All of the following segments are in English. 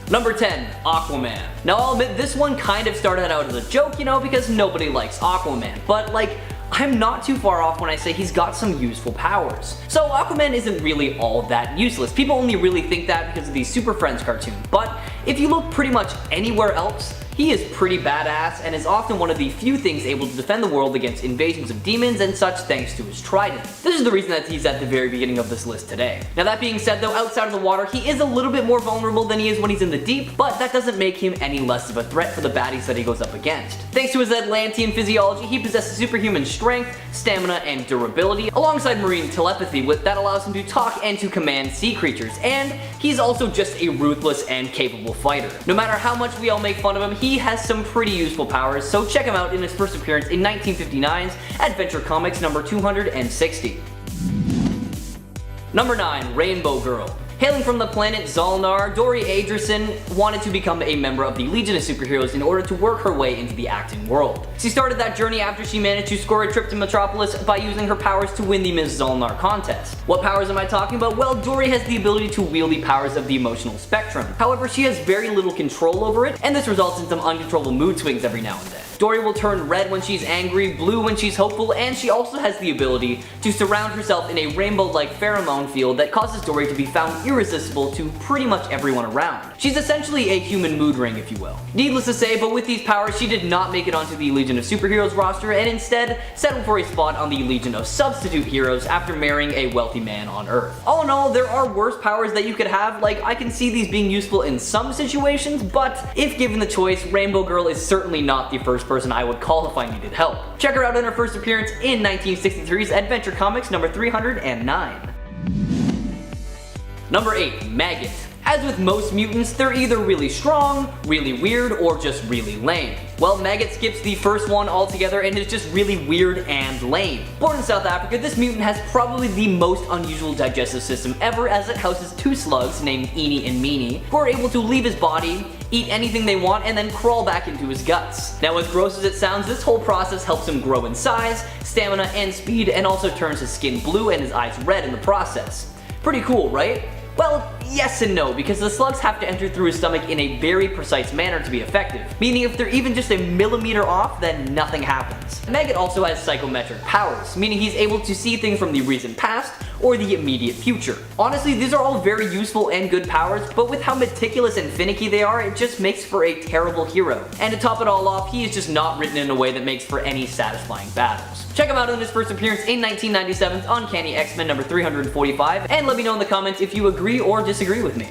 Number 10, Aquaman. Now I'll admit this one kind of started out as a joke, because nobody likes Aquaman, but I'm not too far off when I say he's got some useful powers. So Aquaman isn't really all that useless. People only really think that because of the Super Friends cartoon, but if you look pretty much anywhere else, he is pretty badass and is often one of the few things able to defend the world against invasions of demons and such thanks to his trident. This is the reason that he's at the very beginning of this list today. Now that being said though, outside of the water, he is a little bit more vulnerable than he is when he's in the deep, but that doesn't make him any less of a threat for the baddies that he goes up against. Thanks to his Atlantean physiology, he possesses superhuman strength, stamina, and durability, alongside marine telepathy that allows him to talk and to command sea creatures, and he's also just a ruthless and capable fighter. No matter how much we all make fun of him, he has some pretty useful powers, so check him out in his first appearance in 1959's Adventure Comics number 260. Number 9, Rainbow Girl. Hailing from the planet Zolnar, Dori Adrison wanted to become a member of the Legion of Superheroes in order to work her way into the acting world. She started that journey after she managed to score a trip to Metropolis by using her powers to win the Ms. Zolnar contest. What powers am I talking about? Well, Dori has the ability to wield the powers of the emotional spectrum. However, she has very little control over it, and this results in some uncontrollable mood swings every now and then. Dori will turn red when she's angry, blue when she's hopeful, and she also has the ability to surround herself in a rainbow-like pheromone field that causes Dori to be found irresistible to pretty much everyone around. She's essentially a human mood ring, if you will. Needless to say, but with these powers, she did not make it onto the Legion of Superheroes roster and instead settled for a spot on the Legion of Substitute Heroes after marrying a wealthy man on Earth. All in all, there are worse powers that you could have. I can see these being useful in some situations, but if given the choice, Rainbow Girl is certainly not the first person I would call if I needed help. Check her out in her first appearance in 1963's Adventure Comics number 309. Number 8, Maggot. As with most mutants, they're either really strong, really weird, or just really lame. Well, Maggot skips the first one altogether and is just really weird and lame. Born in South Africa, this mutant has probably the most unusual digestive system ever, as it houses two slugs named Eenie and Meanie, who are able to leave his body, eat anything they want, and then crawl back into his guts. Now, as gross as it sounds, this whole process helps him grow in size, stamina, and speed, and also turns his skin blue and his eyes red in the process. Pretty cool, right? Well, yes and no, because the slugs have to enter through his stomach in a very precise manner to be effective, meaning if they're even just a millimeter off, then nothing happens. Maggot also has psychometric powers, meaning he's able to see things from the recent past or the immediate future. Honestly, these are all very useful and good powers, but with how meticulous and finicky they are, it just makes for a terrible hero. And to top it all off, he is just not written in a way that makes for any satisfying battles. Check him out in his first appearance in 1997's Uncanny X-Men number 345, and let me know in the comments if you agree or disagree with me.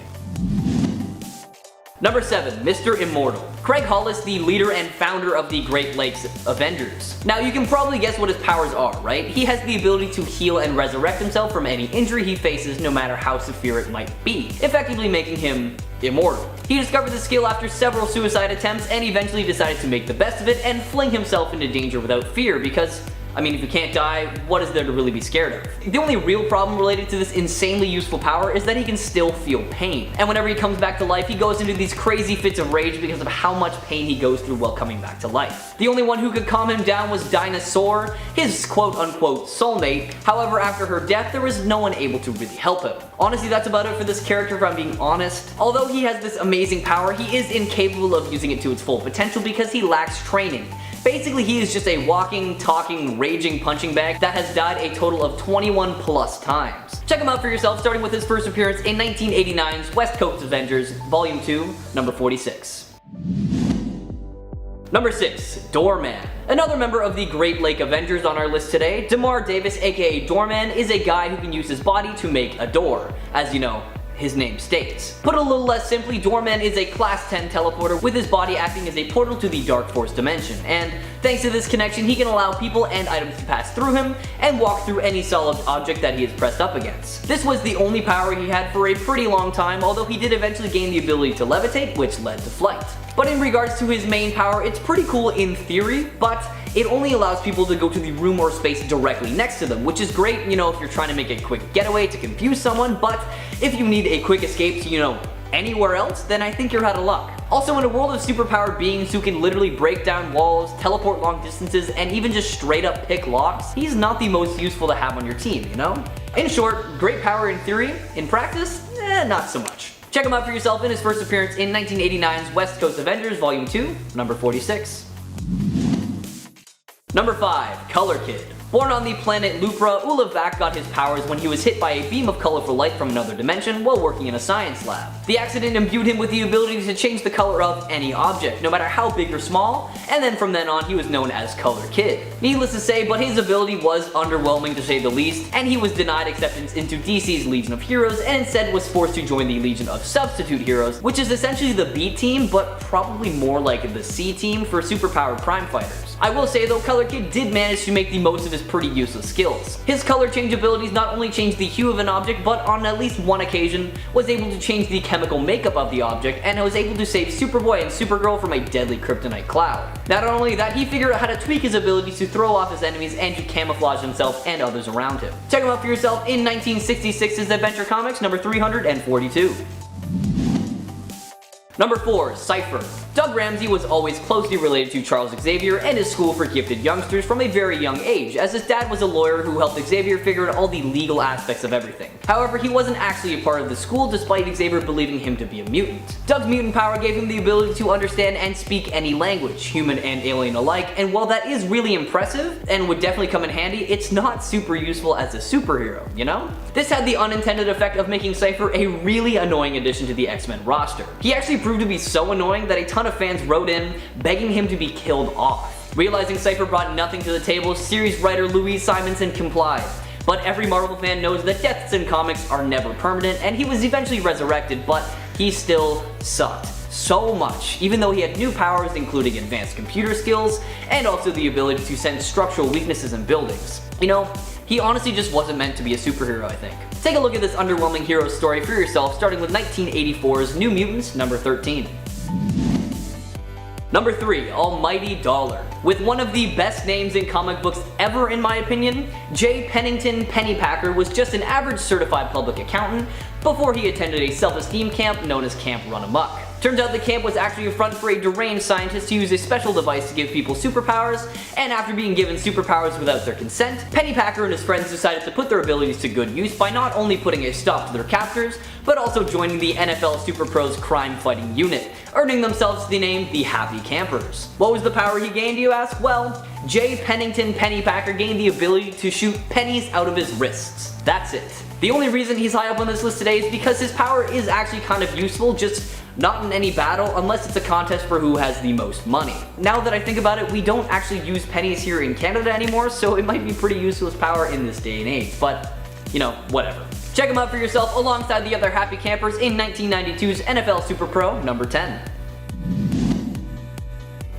Number 7, Mr. Immortal. Craig Hollis, the leader and founder of the Great Lakes Avengers. Now, you can probably guess what his powers are, right? He has the ability to heal and resurrect himself from any injury he faces, no matter how severe it might be, effectively making him immortal. He discovered the skill after several suicide attempts and eventually decided to make the best of it and fling himself into danger without fear because, if you can't die, what is there to really be scared of? The only real problem related to this insanely useful power is that he can still feel pain. And whenever he comes back to life, he goes into these crazy fits of rage because of how much pain he goes through while coming back to life. The only one who could calm him down was Dinosaur, his quote-unquote soulmate. However, after her death, there was no one able to really help him. Honestly, that's about it for this character if I'm being honest. Although he has this amazing power, he is incapable of using it to its full potential because he lacks training. Basically, he is just a walking, talking, raging punching bag that has died a total of 21 plus times. Check him out for yourself, starting with his first appearance in 1989's West Coast Avengers, Volume 2, number 46. Number 6, Doorman. Another member of the Great Lake Avengers on our list today, Damar Davis aka Doorman is a guy who can use his body to make a door, as you know, his name states. Put a little less simply, Doorman is a Class 10 teleporter with his body acting as a portal to the Dark Force dimension, and thanks to this connection, he can allow people and items to pass through him and walk through any solid object that he is pressed up against. This was the only power he had for a pretty long time, although he did eventually gain the ability to levitate, which led to flight. But in regards to his main power, it's pretty cool in theory, but it only allows people to go to the room or space directly next to them, which is great, if you're trying to make a quick getaway to confuse someone, but if you need a quick escape to, anywhere else, then I think you're out of luck. Also, in a world of superpowered beings who can literally break down walls, teleport long distances, and even just straight up pick locks, he's not the most useful to have on your team, In short, great power in theory, in practice, not so much. Check him out for yourself in his first appearance in 1989's West Coast Avengers Volume 2, number 46. Number 5. Color Kid. Born on the planet Lupra, Ulavac got his powers when he was hit by a beam of colorful light from another dimension while working in a science lab. The accident imbued him with the ability to change the color of any object, no matter how big or small, and then from then on he was known as Color Kid. Needless to say, but his ability was underwhelming to say the least, and he was denied acceptance into DC's Legion of Heroes and instead was forced to join the Legion of Substitute Heroes, which is essentially the B team, but probably more like the C team for superpowered crime fighters. I will say though, Color Kid did manage to make the most of his pretty useless skills. His color change abilities not only changed the hue of an object, but on at least one occasion was able to change the chemical makeup of the object, and was able to save Superboy and Supergirl from a deadly kryptonite cloud. Not only that, he figured out how to tweak his abilities to throw off his enemies and to camouflage himself and others around him. Check him out for yourself in 1966's Adventure Comics number 342. Number 4. Cypher. Doug Ramsey was always closely related to Charles Xavier and his school for gifted youngsters from a very young age, as his dad was a lawyer who helped Xavier figure out all the legal aspects of everything. However, he wasn't actually a part of the school despite Xavier believing him to be a mutant. Doug's mutant power gave him the ability to understand and speak any language, human and alien alike, and while that is really impressive and would definitely come in handy, it's not super useful as a superhero, you know? This had the unintended effect of making Cypher a really annoying addition to the X-Men roster. He actually proved to be so annoying that a ton of fans wrote in begging him to be killed off. Realizing Cypher brought nothing to the table, series writer Louise Simonson complied. But every Marvel fan knows that deaths in comics are never permanent, and he was eventually resurrected, but he still sucked so much, even though he had new powers including advanced computer skills and also the ability to sense structural weaknesses in buildings. You know, he honestly just wasn't meant to be a superhero, I think. Take a look at this underwhelming hero story for yourself, starting with 1984's New Mutants number 13. Number 3. Almighty Dollar. With one of the best names in comic books ever in my opinion, J. Pennington Pennypacker was just an average certified public accountant before he attended a self-esteem camp known as Camp Run Amok. Turns out the camp was actually a front for a deranged scientist to use a special device to give people superpowers, and after being given superpowers without their consent, Pennypacker and his friends decided to put their abilities to good use by not only putting a stop to their captors, but also joining the NFL Super Pros crime fighting unit, earning themselves the name the Happy Campers. What was the power he gained, you ask? Well, J. Pennington Pennypacker gained the ability to shoot pennies out of his wrists. That's it. The only reason he's high up on this list today is because his power is actually kind of useful, just not in any battle unless it's a contest for who has the most money. Now that I think about it, we don't actually use pennies here in Canada anymore, so it might be pretty useless power in this day and age, but you know, whatever. Check him out for yourself alongside the other Happy Campers in 1992's NFL Super Pro number 10.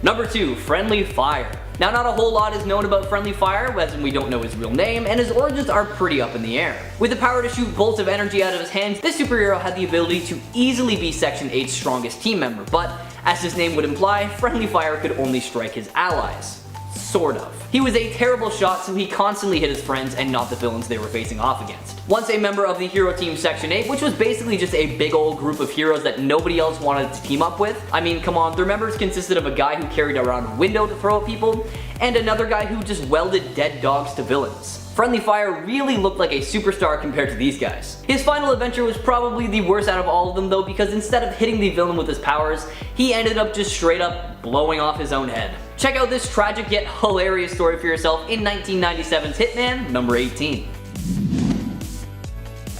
Number 2. Friendly Fire. Now, not a whole lot is known about Friendly Fire, as we don't know his real name, and his origins are pretty up in the air. With the power to shoot bolts of energy out of his hands, this superhero had the ability to easily be Section 8's strongest team member, but as his name would imply, Friendly Fire could only strike his allies. Sort of. He was a terrible shot, so he constantly hit his friends and not the villains they were facing off against. Once a member of the hero team Section 8, which was basically just a big old group of heroes that nobody else wanted to team up with. I mean, come on, their members consisted of a guy who carried around a window to throw at people, and another guy who just welded dead dogs to villains. Friendly Fire really looked like a superstar compared to these guys. His final adventure was probably the worst out of all of them though, because instead of hitting the villain with his powers, he ended up just straight up blowing off his own head. Check out this tragic yet hilarious story for yourself in 1997's Hitman number 18.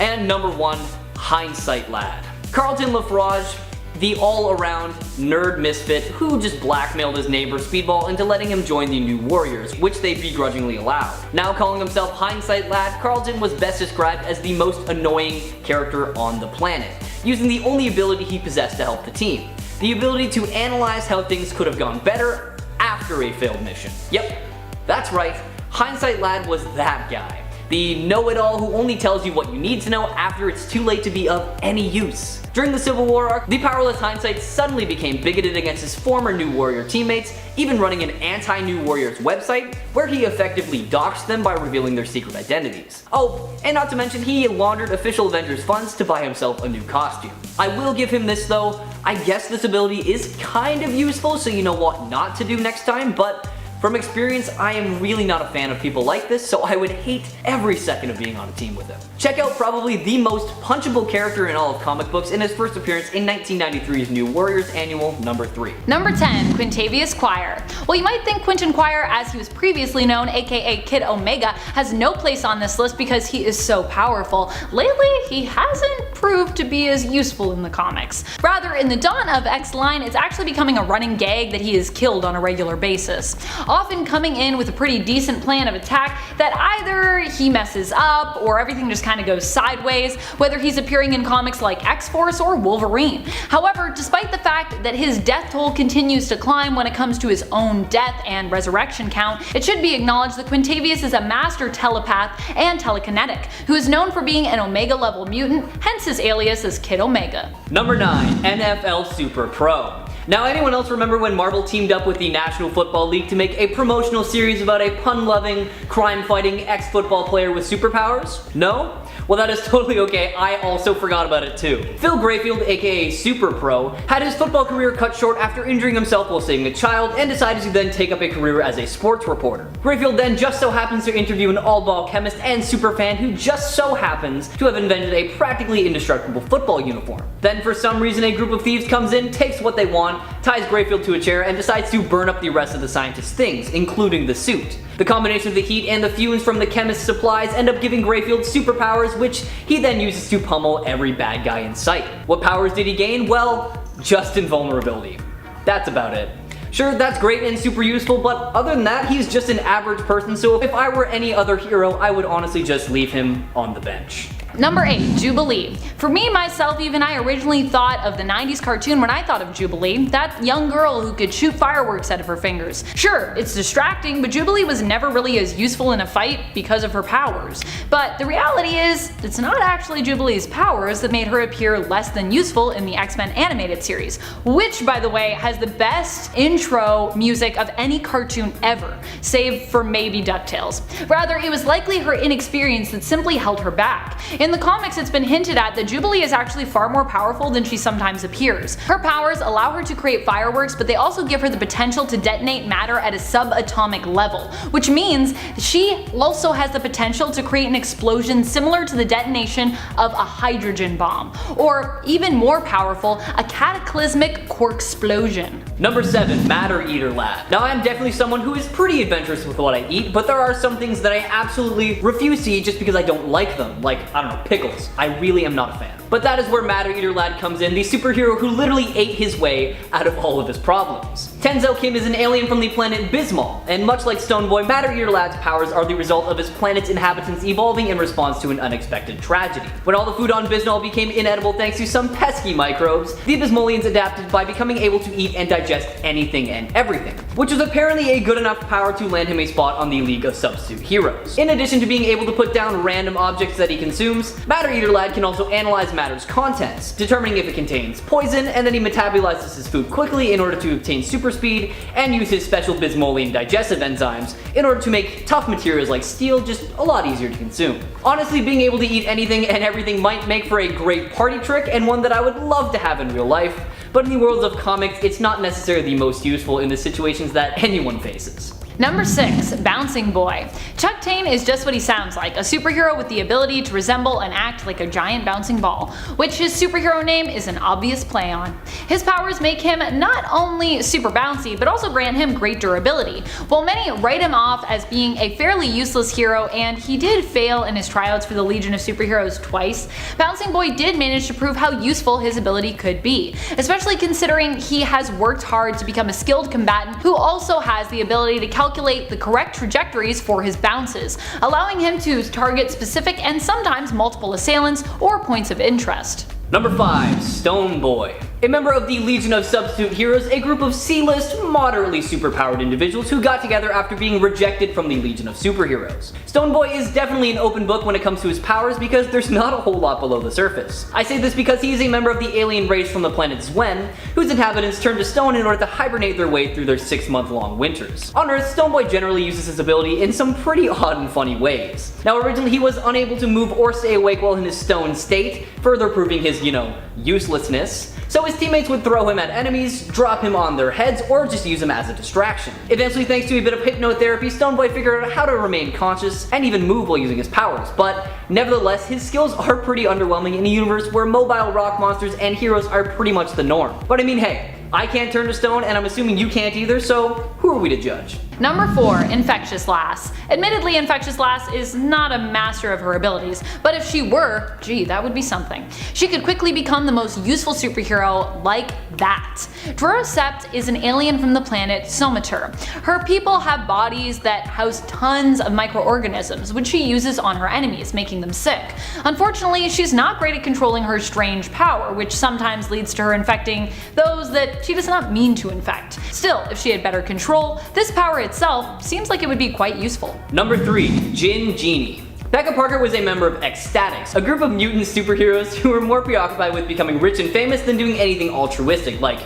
And number 1, Hindsight Lad. Carlton LaForge, the all-around nerd misfit who just blackmailed his neighbor Speedball into letting him join the New Warriors, which they begrudgingly allowed. Now calling himself Hindsight Lad, Carlton was best described as the most annoying character on the planet, using the only ability he possessed to help the team. The ability to analyze how things could have gone better after a failed mission. Yep, that's right, Hindsight Lad was that guy. The know-it-all who only tells you what you need to know after it's too late to be of any use. During the Civil War arc, the powerless Hindsight suddenly became bigoted against his former New Warrior teammates, even running an anti-New Warriors website where he effectively doxed them by revealing their secret identities. Oh, and not to mention he laundered official Avengers funds to buy himself a new costume. I will give him this though, I guess this ability is kind of useful so you know what not to do next time, but From experience, I am really not a fan of people like this, so I would hate every second of being on a team with him. Check out probably the most punchable character in all of comic books in his first appearance in 1993's New Warriors Annual number 3. Number 10, Quintavious Quire. Well, you might think Quentin Quire, as he was previously known, aka Kid Omega, has no place on this list because he is so powerful. Lately, he hasn't proved to be as useful in the comics. Rather, in the dawn of X-Line, it's actually becoming a running gag that he is killed on a regular basis, often coming in with a pretty decent plan of attack that either he messes up or everything just kind of goes sideways, whether he's appearing in comics like X-Force or Wolverine. However, despite the fact that his death toll continues to climb when it comes to his own death and resurrection count, it should be acknowledged that Quintavious is a master telepath and telekinetic, who is known for being an Omega level mutant, hence his alias is Kid Omega. Number 9, NFL Super Pro. Now, anyone else remember when Marvel teamed up with the National Football League to make a promotional series about a pun-loving, crime-fighting ex-football player with superpowers? No? Well, that is totally okay, I also forgot about it too. Phil Grayfield, aka Super Pro, had his football career cut short after injuring himself while saving a child and decided to then take up a career as a sports reporter. Grayfield then just so happens to interview an all-ball chemist and superfan who just so happens to have invented a practically indestructible football uniform. Then for some reason a group of thieves comes in, takes what they want, ties Grayfield to a chair, and decides to burn up the rest of the scientist's things, including the suit. The combination of the heat and the fumes from the chemist's supplies end up giving Grayfield superpowers, which he then uses to pummel every bad guy in sight. What powers did he gain? Well, just invulnerability. That's about it. Sure, that's great and super useful, but other than that, he's just an average person, so if I were any other hero, I would honestly just leave him on the bench. Number 8, Jubilee. For me, myself, even I originally thought of the 90s cartoon when I thought of Jubilee, that young girl who could shoot fireworks out of her fingers. Sure, it's distracting, but Jubilee was never really as useful in a fight because of her powers. But the reality is, it's not actually Jubilee's powers that made her appear less than useful in the X-Men animated series, which, by the way, has the best intro music of any cartoon ever, save for maybe DuckTales. Rather, it was likely her inexperience that simply held her back. In the comics, it's been hinted at that Jubilee is actually far more powerful than she sometimes appears. Her powers allow her to create fireworks, but they also give her the potential to detonate matter at a subatomic level, which means she also has the potential to create an explosion similar to the detonation of a hydrogen bomb, or even more powerful, a cataclysmic quark-splosion. Number 7, Matter Eater Lad. Now, I'm definitely someone who is pretty adventurous with what I eat, but there are some things that I absolutely refuse to eat just because I don't like them, like, I don't know, pickles. I really am not a fan. But that is where Matter Eater Lad comes in, the superhero who literally ate his way out of all of his problems. Tenzo Kim is an alien from the planet Bismol, and much like Stone Boy, Matter Eater Lad's powers are the result of his planet's inhabitants evolving in response to an unexpected tragedy. When all the food on Bismol became inedible thanks to some pesky microbes, the Bismolians adapted by becoming able to eat and digest anything and everything, which was apparently a good enough power to land him a spot on the League of Substitute Heroes. In addition to being able to put down random objects that he consumes, Matter Eater Lad can also analyze matter's contents, determining if it contains poison, and then he metabolizes his food quickly in order to obtain super speed, and use his special Bismolian digestive enzymes in order to make tough materials like steel just a lot easier to consume. Honestly, being able to eat anything and everything might make for a great party trick, and one that I would love to have in real life, but in the worlds of comics, it's not necessarily the most useful in the situations that anyone faces. Number 6, Bouncing Boy. Chuck Tane is just what he sounds like, a superhero with the ability to resemble and act like a giant bouncing ball, which his superhero name is an obvious play on. His powers make him not only super bouncy, but also grant him great durability. While many write him off as being a fairly useless hero, and he did fail in his tryouts for the Legion of Superheroes twice, Bouncing Boy did manage to prove how useful his ability could be, especially considering he has worked hard to become a skilled combatant who also has the ability to calculate the correct trajectories for his bounces, allowing him to target specific and sometimes multiple assailants or points of interest. Number 5, Stone Boy. A member of the Legion of Substitute Heroes, a group of C-list, moderately superpowered individuals who got together after being rejected from the Legion of Superheroes. Stone Boy is definitely an open book when it comes to his powers because there's not a whole lot below the surface. I say this because he is a member of the alien race from the planet Zwen, whose inhabitants turn to stone in order to hibernate their way through their 6-month-long winters. On Earth, Stone Boy generally uses his ability in some pretty odd and funny ways. Now, originally he was unable to move or stay awake while in his stone state, further proving his his, uselessness. So his teammates would throw him at enemies, drop him on their heads, or just use him as a distraction. Eventually, thanks to a bit of hypnotherapy, Stoneboy figured out how to remain conscious and even move while using his powers, but nevertheless, his skills are pretty underwhelming in a universe where mobile rock monsters and heroes are pretty much the norm. But I mean, hey, I can't turn to stone, and I'm assuming you can't either, so who are we to judge? Number 4, Infectious Lass. Admittedly, Infectious Lass is not a master of her abilities, but if she were, gee, that would be something. She could quickly become the most useful superhero like that. Drora Sept is an alien from the planet Somater. Her people have bodies that house tons of microorganisms, which she uses on her enemies, making them sick. Unfortunately, she's not great at controlling her strange power, which sometimes leads to her infecting those that she does not mean to infect. Still, if she had better control, this power itself seems like it would be quite useful. Number 3, Jin Genie. Becca Parker was a member of Ecstatics, a group of mutant superheroes who were more preoccupied with becoming rich and famous than doing anything altruistic, like,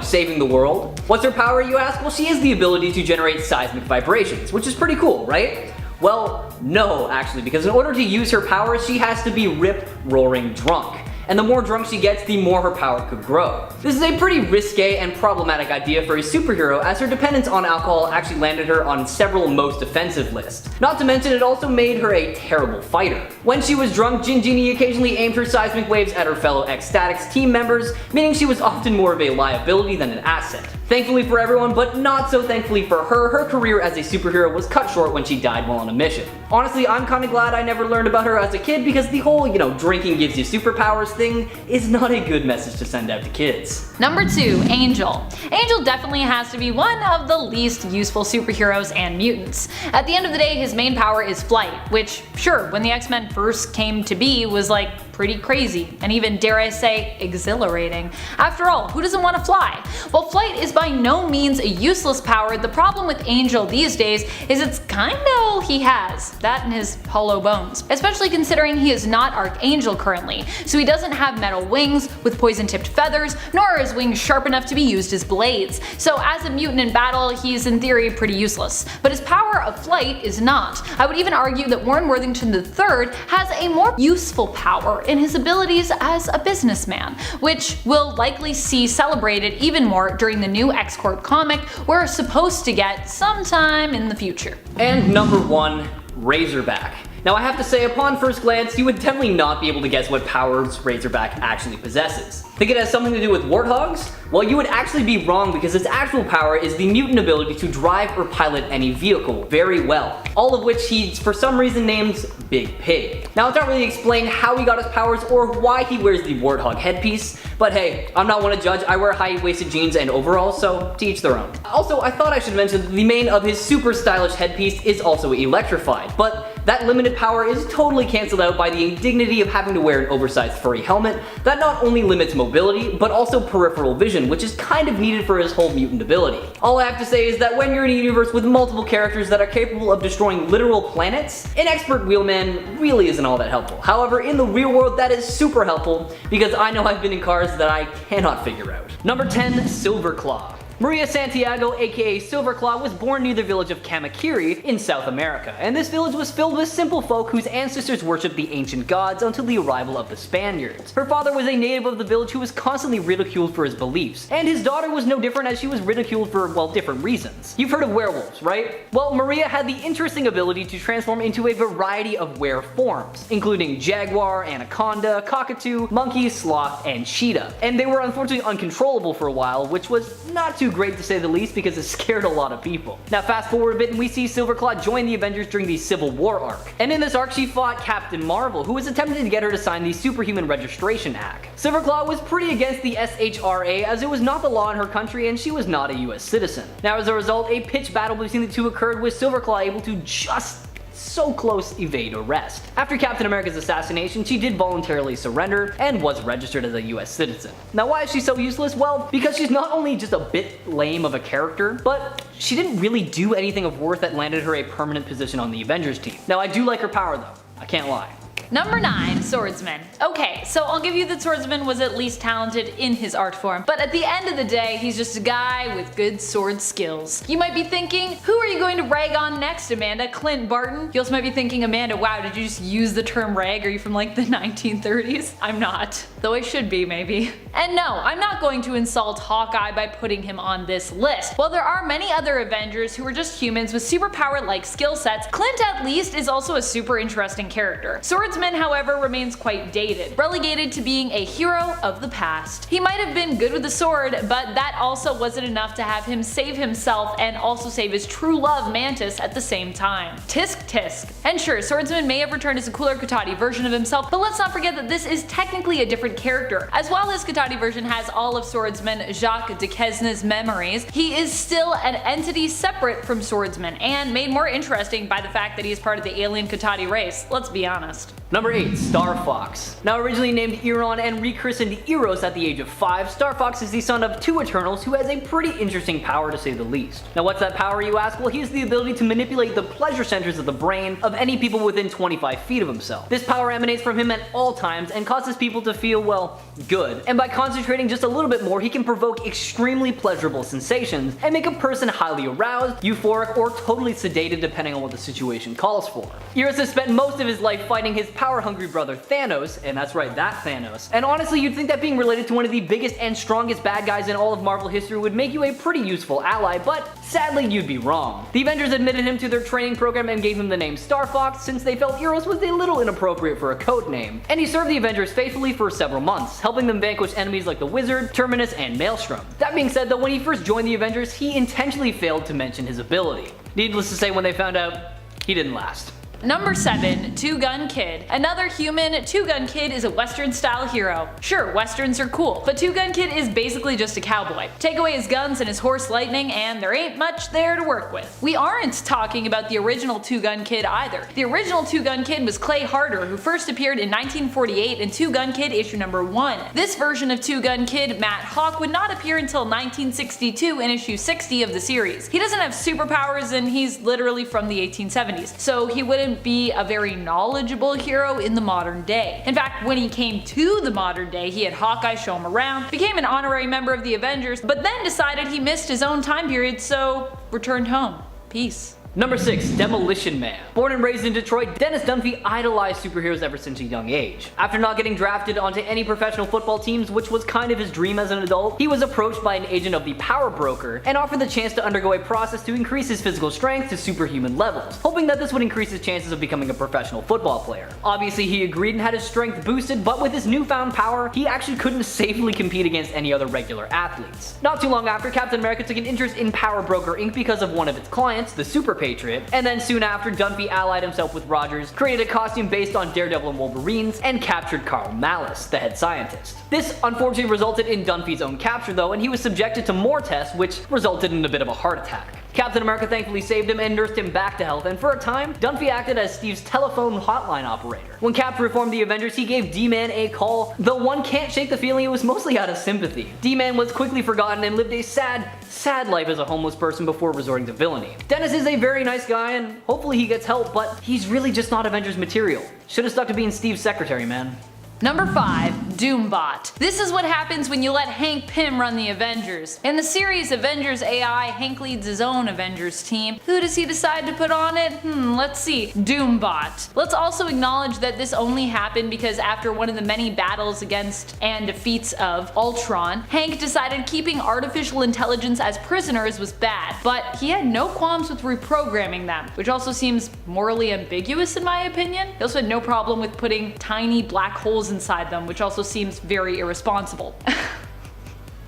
saving the world. What's her power, you ask? Well, she has the ability to generate seismic vibrations, which is pretty cool, right? Well, no, actually, because in order to use her powers, she has to be rip-roaring drunk. And the more drunk she gets, the more her power could grow. This is a pretty risque and problematic idea for a superhero, as her dependence on alcohol actually landed her on several most offensive lists. Not to mention, it also made her a terrible fighter. When she was drunk, Jin Genie occasionally aimed her seismic waves at her fellow Ecstatics team members, meaning she was often more of a liability than an asset. Thankfully for everyone, but not so thankfully for her, her career as a superhero was cut short when she died while on a mission. Honestly, I'm kinda glad I never learned about her as a kid, because the whole, drinking gives you superpowers thing is not a good message to send out to kids. Number 2, Angel. Angel definitely has to be one of the least useful superheroes and mutants. At the end of the day, his main power is flight, which, sure, when the X-Men first came to be, was like pretty crazy, and even, dare I say, exhilarating. After all, who doesn't want to fly? While flight is by no means a useless power, the problem with Angel these days is it's kinda all he has, that and his hollow bones. Especially considering he is not Archangel currently, so he doesn't have metal wings with poison-tipped feathers, nor are his wings sharp enough to be used as blades. So as a mutant in battle, he's in theory pretty useless. But his power of flight is not. I would even argue that Warren Worthington III has a more useful power in his abilities as a businessman, which we'll likely see celebrated even more during the new X-Corp comic we're supposed to get sometime in the future. And number 1, Razorback. Now I have to say, upon first glance, you would definitely not be able to guess what powers Razorback actually possesses. Think it has something to do with warthogs? Well, you would actually be wrong, because its actual power is the mutant ability to drive or pilot any vehicle very well, all of which he for some reason names Big Pig. Now it's not really explained how he got his powers or why he wears the warthog headpiece, but hey, I'm not one to judge. I wear high-waisted jeans and overalls, so to each their own. Also, I thought I should mention that the mane of his super stylish headpiece is also electrified, but that limited power is totally cancelled out by the indignity of having to wear an oversized furry helmet that not only limits mobility, but also peripheral vision, which is kind of needed for his whole mutant ability. All I have to say is that when you're in a universe with multiple characters that are capable of destroying literal planets, an expert wheelman really isn't all that helpful. However, in the real world, that is super helpful, because I know I've been in cars that I cannot figure out. Number 10, Silverclaw. Maria Santiago, aka Silverclaw, was born near the village of Kamakiri in South America, and this village was filled with simple folk whose ancestors worshipped the ancient gods until the arrival of the Spaniards. Her father was a native of the village who was constantly ridiculed for his beliefs, and his daughter was no different, as she was ridiculed for, well, different reasons. You've heard of werewolves, right? Well, Maria had the interesting ability to transform into a variety of were forms, including jaguar, anaconda, cockatoo, monkey, sloth, and cheetah. And they were unfortunately uncontrollable for a while, which was not too great to say the least, because it scared a lot of people. Now fast forward a bit and we see Silverclaw join the Avengers during the Civil War arc. And in this arc she fought Captain Marvel, who was attempting to get her to sign the Superhuman Registration Act. Silverclaw was pretty against the SHRA, as it was not the law in her country and she was not a US citizen. Now as a result, a pitched battle between the two occurred, with Silverclaw able to just so close evade arrest. After Captain America's assassination, she did voluntarily surrender and was registered as a US citizen. Now why is she so useless? Well, because she's not only just a bit lame of a character, but she didn't really do anything of worth that landed her a permanent position on the Avengers team. Now I do like her power though, I can't lie. Number 9, Swordsman. Okay, so I'll give you that Swordsman was at least talented in his art form, but at the end of the day, he's just a guy with good sword skills. You might be thinking, who are you going to rag on next, Amanda? Clint Barton? You also might be thinking, Amanda, wow, did you just use the term rag? Are you from like the 1930s? I'm not, though I should be maybe. And no, I'm not going to insult Hawkeye by putting him on this list. While there are many other Avengers who are just humans with superpower-like skill sets, Clint at least is also a super interesting character. Swordsman, however, remains quite dated, relegated to being a hero of the past. He might have been good with the sword, but that also wasn't enough to have him save himself and also save his true love Mantis at the same time. Tisk tisk. And sure, Swordsman may have returned as a cooler Kotati version of himself, but let's not forget that this is technically a different character. As while his Kotati version has all of Swordsman Jacques Duquesne's memories, he is still an entity separate from Swordsman, and made more interesting by the fact that he is part of the alien Kotati race, let's be honest. Number 8. Star Fox. Now originally named Eron and rechristened Eros at the age of 5, Star Fox is the son of two Eternals who has a pretty interesting power to say the least. Now what's that power, you ask? Well, he has the ability to manipulate the pleasure centers of the brain of any people within 25 feet of himself. This power emanates from him at all times and causes people to feel, well, good. And by concentrating just a little bit more, he can provoke extremely pleasurable sensations and make a person highly aroused, euphoric, or totally sedated depending on what the situation calls for. Eros has spent most of his life fighting his power-hungry brother Thanos, and that's right, that Thanos. And honestly, you'd think that being related to one of the biggest and strongest bad guys in all of Marvel history would make you a pretty useful ally, but sadly you'd be wrong. The Avengers admitted him to their training program and gave him the name Star Fox since they felt Eros was a little inappropriate for a code name. And he served the Avengers faithfully for several months, helping them vanquish enemies like the Wizard, Terminus, and Maelstrom. That being said though, when he first joined the Avengers, he intentionally failed to mention his ability. Needless to say, when they found out, he didn't last. Number 7. Two-Gun Kid. Another human, Two-Gun Kid is a Western-style hero. Sure, Westerns are cool, but Two-Gun Kid is basically just a cowboy. Take away his guns and his horse lightning and there ain't much there to work with. We aren't talking about the original Two-Gun Kid either. The original Two-Gun Kid was Clay Harder, who first appeared in 1948 in Two-Gun Kid issue number 1. This version of Two-Gun Kid, Matt Hawk, would not appear until 1962 in issue 60 of the series. He doesn't have superpowers and he's literally from the 1870s, so he wouldn't be a very knowledgeable hero in the modern day. In fact, when he came to the modern day, he had Hawkeye show him around, became an honorary member of the Avengers, but then decided he missed his own time period, so returned home. Peace. Number 6. Demolition Man. Born and raised in Detroit, Dennis Dunphy idolized superheroes ever since a young age. After not getting drafted onto any professional football teams, which was kind of his dream as an adult, he was approached by an agent of the Power Broker and offered the chance to undergo a process to increase his physical strength to superhuman levels, hoping that this would increase his chances of becoming a professional football player. Obviously he agreed and had his strength boosted, but with his newfound power, he actually couldn't safely compete against any other regular athletes. Not too long after, Captain America took an interest in Power Broker Inc. because of one of its clients, the Super Patriot, and then soon after, Dunphy allied himself with Rogers, created a costume based on Daredevil and Wolverines, and captured Carl Malice, the head scientist. This unfortunately resulted in Dunphy's own capture though, and he was subjected to more tests, which resulted in a bit of a heart attack. Captain America thankfully saved him and nursed him back to health, and for a time, Dunphy acted as Steve's telephone hotline operator. When Cap reformed the Avengers, he gave D-Man a call, though one can't shake the feeling it was mostly out of sympathy. D-Man was quickly forgotten and lived a sad life as a homeless person before resorting to villainy. Dennis is a very nice guy, and hopefully he gets help, but he's really just not Avengers material. Should've stuck to being Steve's secretary, man. Number 5. Doombot. This is what happens when you let Hank Pym run the Avengers. In the series Avengers AI, Hank leads his own Avengers team. Who does he decide to put on it? Let's see. Doombot. Let's also acknowledge that this only happened because after one of the many battles against and defeats of Ultron, Hank decided keeping artificial intelligence as prisoners was bad, but he had no qualms with reprogramming them, which also seems morally ambiguous in my opinion. He also had no problem with putting tiny black holes inside them, which also seems very irresponsible.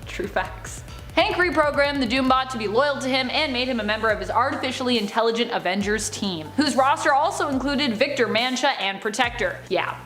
True facts. Hank reprogrammed the Doombot to be loyal to him and made him a member of his artificially intelligent Avengers team, whose roster also included Victor Mancha and Protector. Yeah.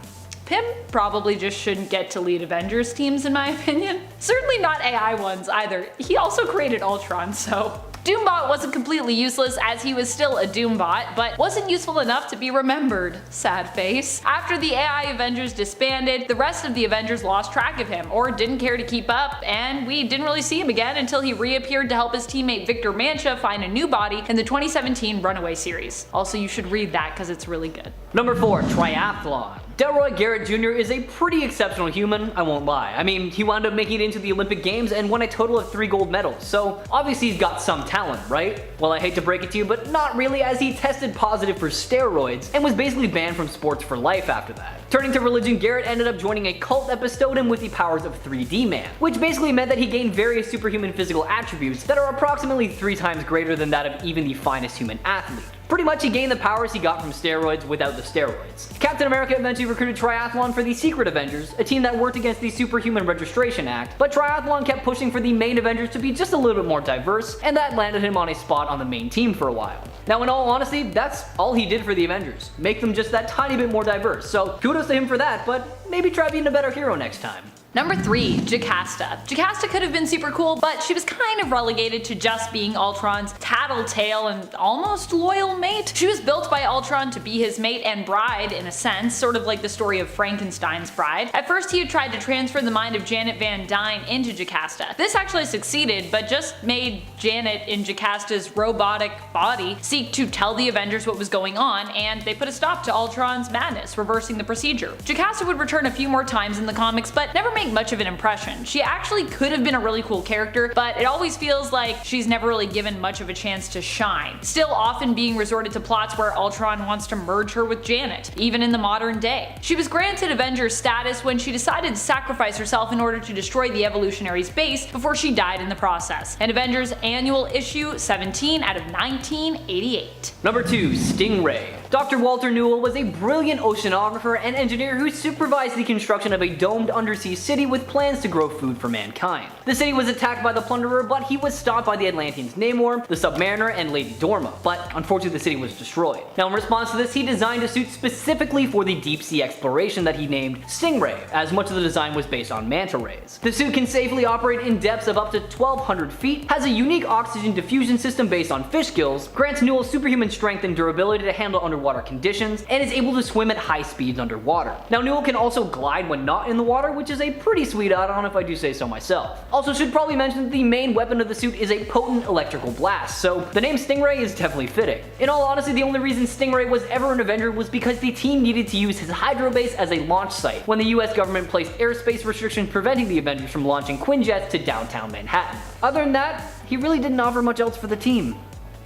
Pym probably just shouldn't get to lead Avengers teams in my opinion. Certainly not AI ones either. He also created Ultron, so. Doombot wasn't completely useless as he was still a Doombot, but wasn't useful enough to be remembered. Sad face. After the AI Avengers disbanded, the rest of the Avengers lost track of him, or didn't care to keep up, and we didn't really see him again until he reappeared to help his teammate Victor Mancha find a new body in the 2017 Runaway series. Also, you should read that because it's really good. Number 4. Triathlon. Delroy Garrett Jr. is a pretty exceptional human, I won't lie. I mean, he wound up making it into the Olympic Games and won a total of 3 gold medals, so obviously he's got some talent, right? Well, I hate to break it to you, but not really, as he tested positive for steroids and was basically banned from sports for life after that. Turning to religion, Garrett ended up joining a cult that bestowed him with the powers of 3D Man, which basically meant that he gained various superhuman physical attributes that are approximately 3 times greater than that of even the finest human athlete. Pretty much he gained the powers he got from steroids without the steroids. Captain America eventually recruited Triathlon for the Secret Avengers, a team that worked against the Superhuman Registration Act, but Triathlon kept pushing for the main Avengers to be just a little bit more diverse, and that landed him on a spot on the main team for a while. Now, in all honesty, that's all he did for the Avengers, make them just that tiny bit more diverse, so kudos to him for that, but maybe try being a better hero next time. Number 3, Jocasta. Jocasta could have been super cool, but she was kind of relegated to just being Ultron's tattletale and almost loyal mate. She was built by Ultron to be his mate and bride in a sense, sort of like the story of Frankenstein's bride. At first he had tried to transfer the mind of Janet Van Dyne into Jocasta. This actually succeeded, but just made Janet in Jocasta's robotic body seek to tell the Avengers what was going on, and they put a stop to Ultron's madness, reversing the procedure. Jocasta would return a few more times in the comics, but never make much of an impression. She actually could have been a really cool character, but it always feels like she's never really given much of a chance to shine. Still often being resorted to plots where Ultron wants to merge her with Janet, even in the modern day. She was granted Avengers status when she decided to sacrifice herself in order to destroy the Evolutionaries' base before she died in the process. And Avengers Annual Issue 17 out of 1988. Number 2, Stingray. Dr. Walter Newell was a brilliant oceanographer and engineer who supervised the construction of a domed undersea city with plans to grow food for mankind. The city was attacked by the Plunderer, but he was stopped by the Atlanteans Namor, the Submariner, and Lady Dorma, but unfortunately the city was destroyed. Now in response to this, he designed a suit specifically for the deep sea exploration that he named Stingray, as much of the design was based on manta rays. The suit can safely operate in depths of up to 1,200 feet, has a unique oxygen diffusion system based on fish gills, grants Newell superhuman strength and durability to handle underwater conditions, and is able to swim at high speeds underwater. Now Newell can also glide when not in the water, which is a pretty sweet add-on if I do say so myself. Also should probably mention that the main weapon of the suit is a potent electrical blast, so the name Stingray is definitely fitting. In all honesty, the only reason Stingray was ever an Avenger was because the team needed to use his Hydro base as a launch site when the US government placed airspace restrictions preventing the Avengers from launching Quinjets to downtown Manhattan. Other than that, he really didn't offer much else for the team.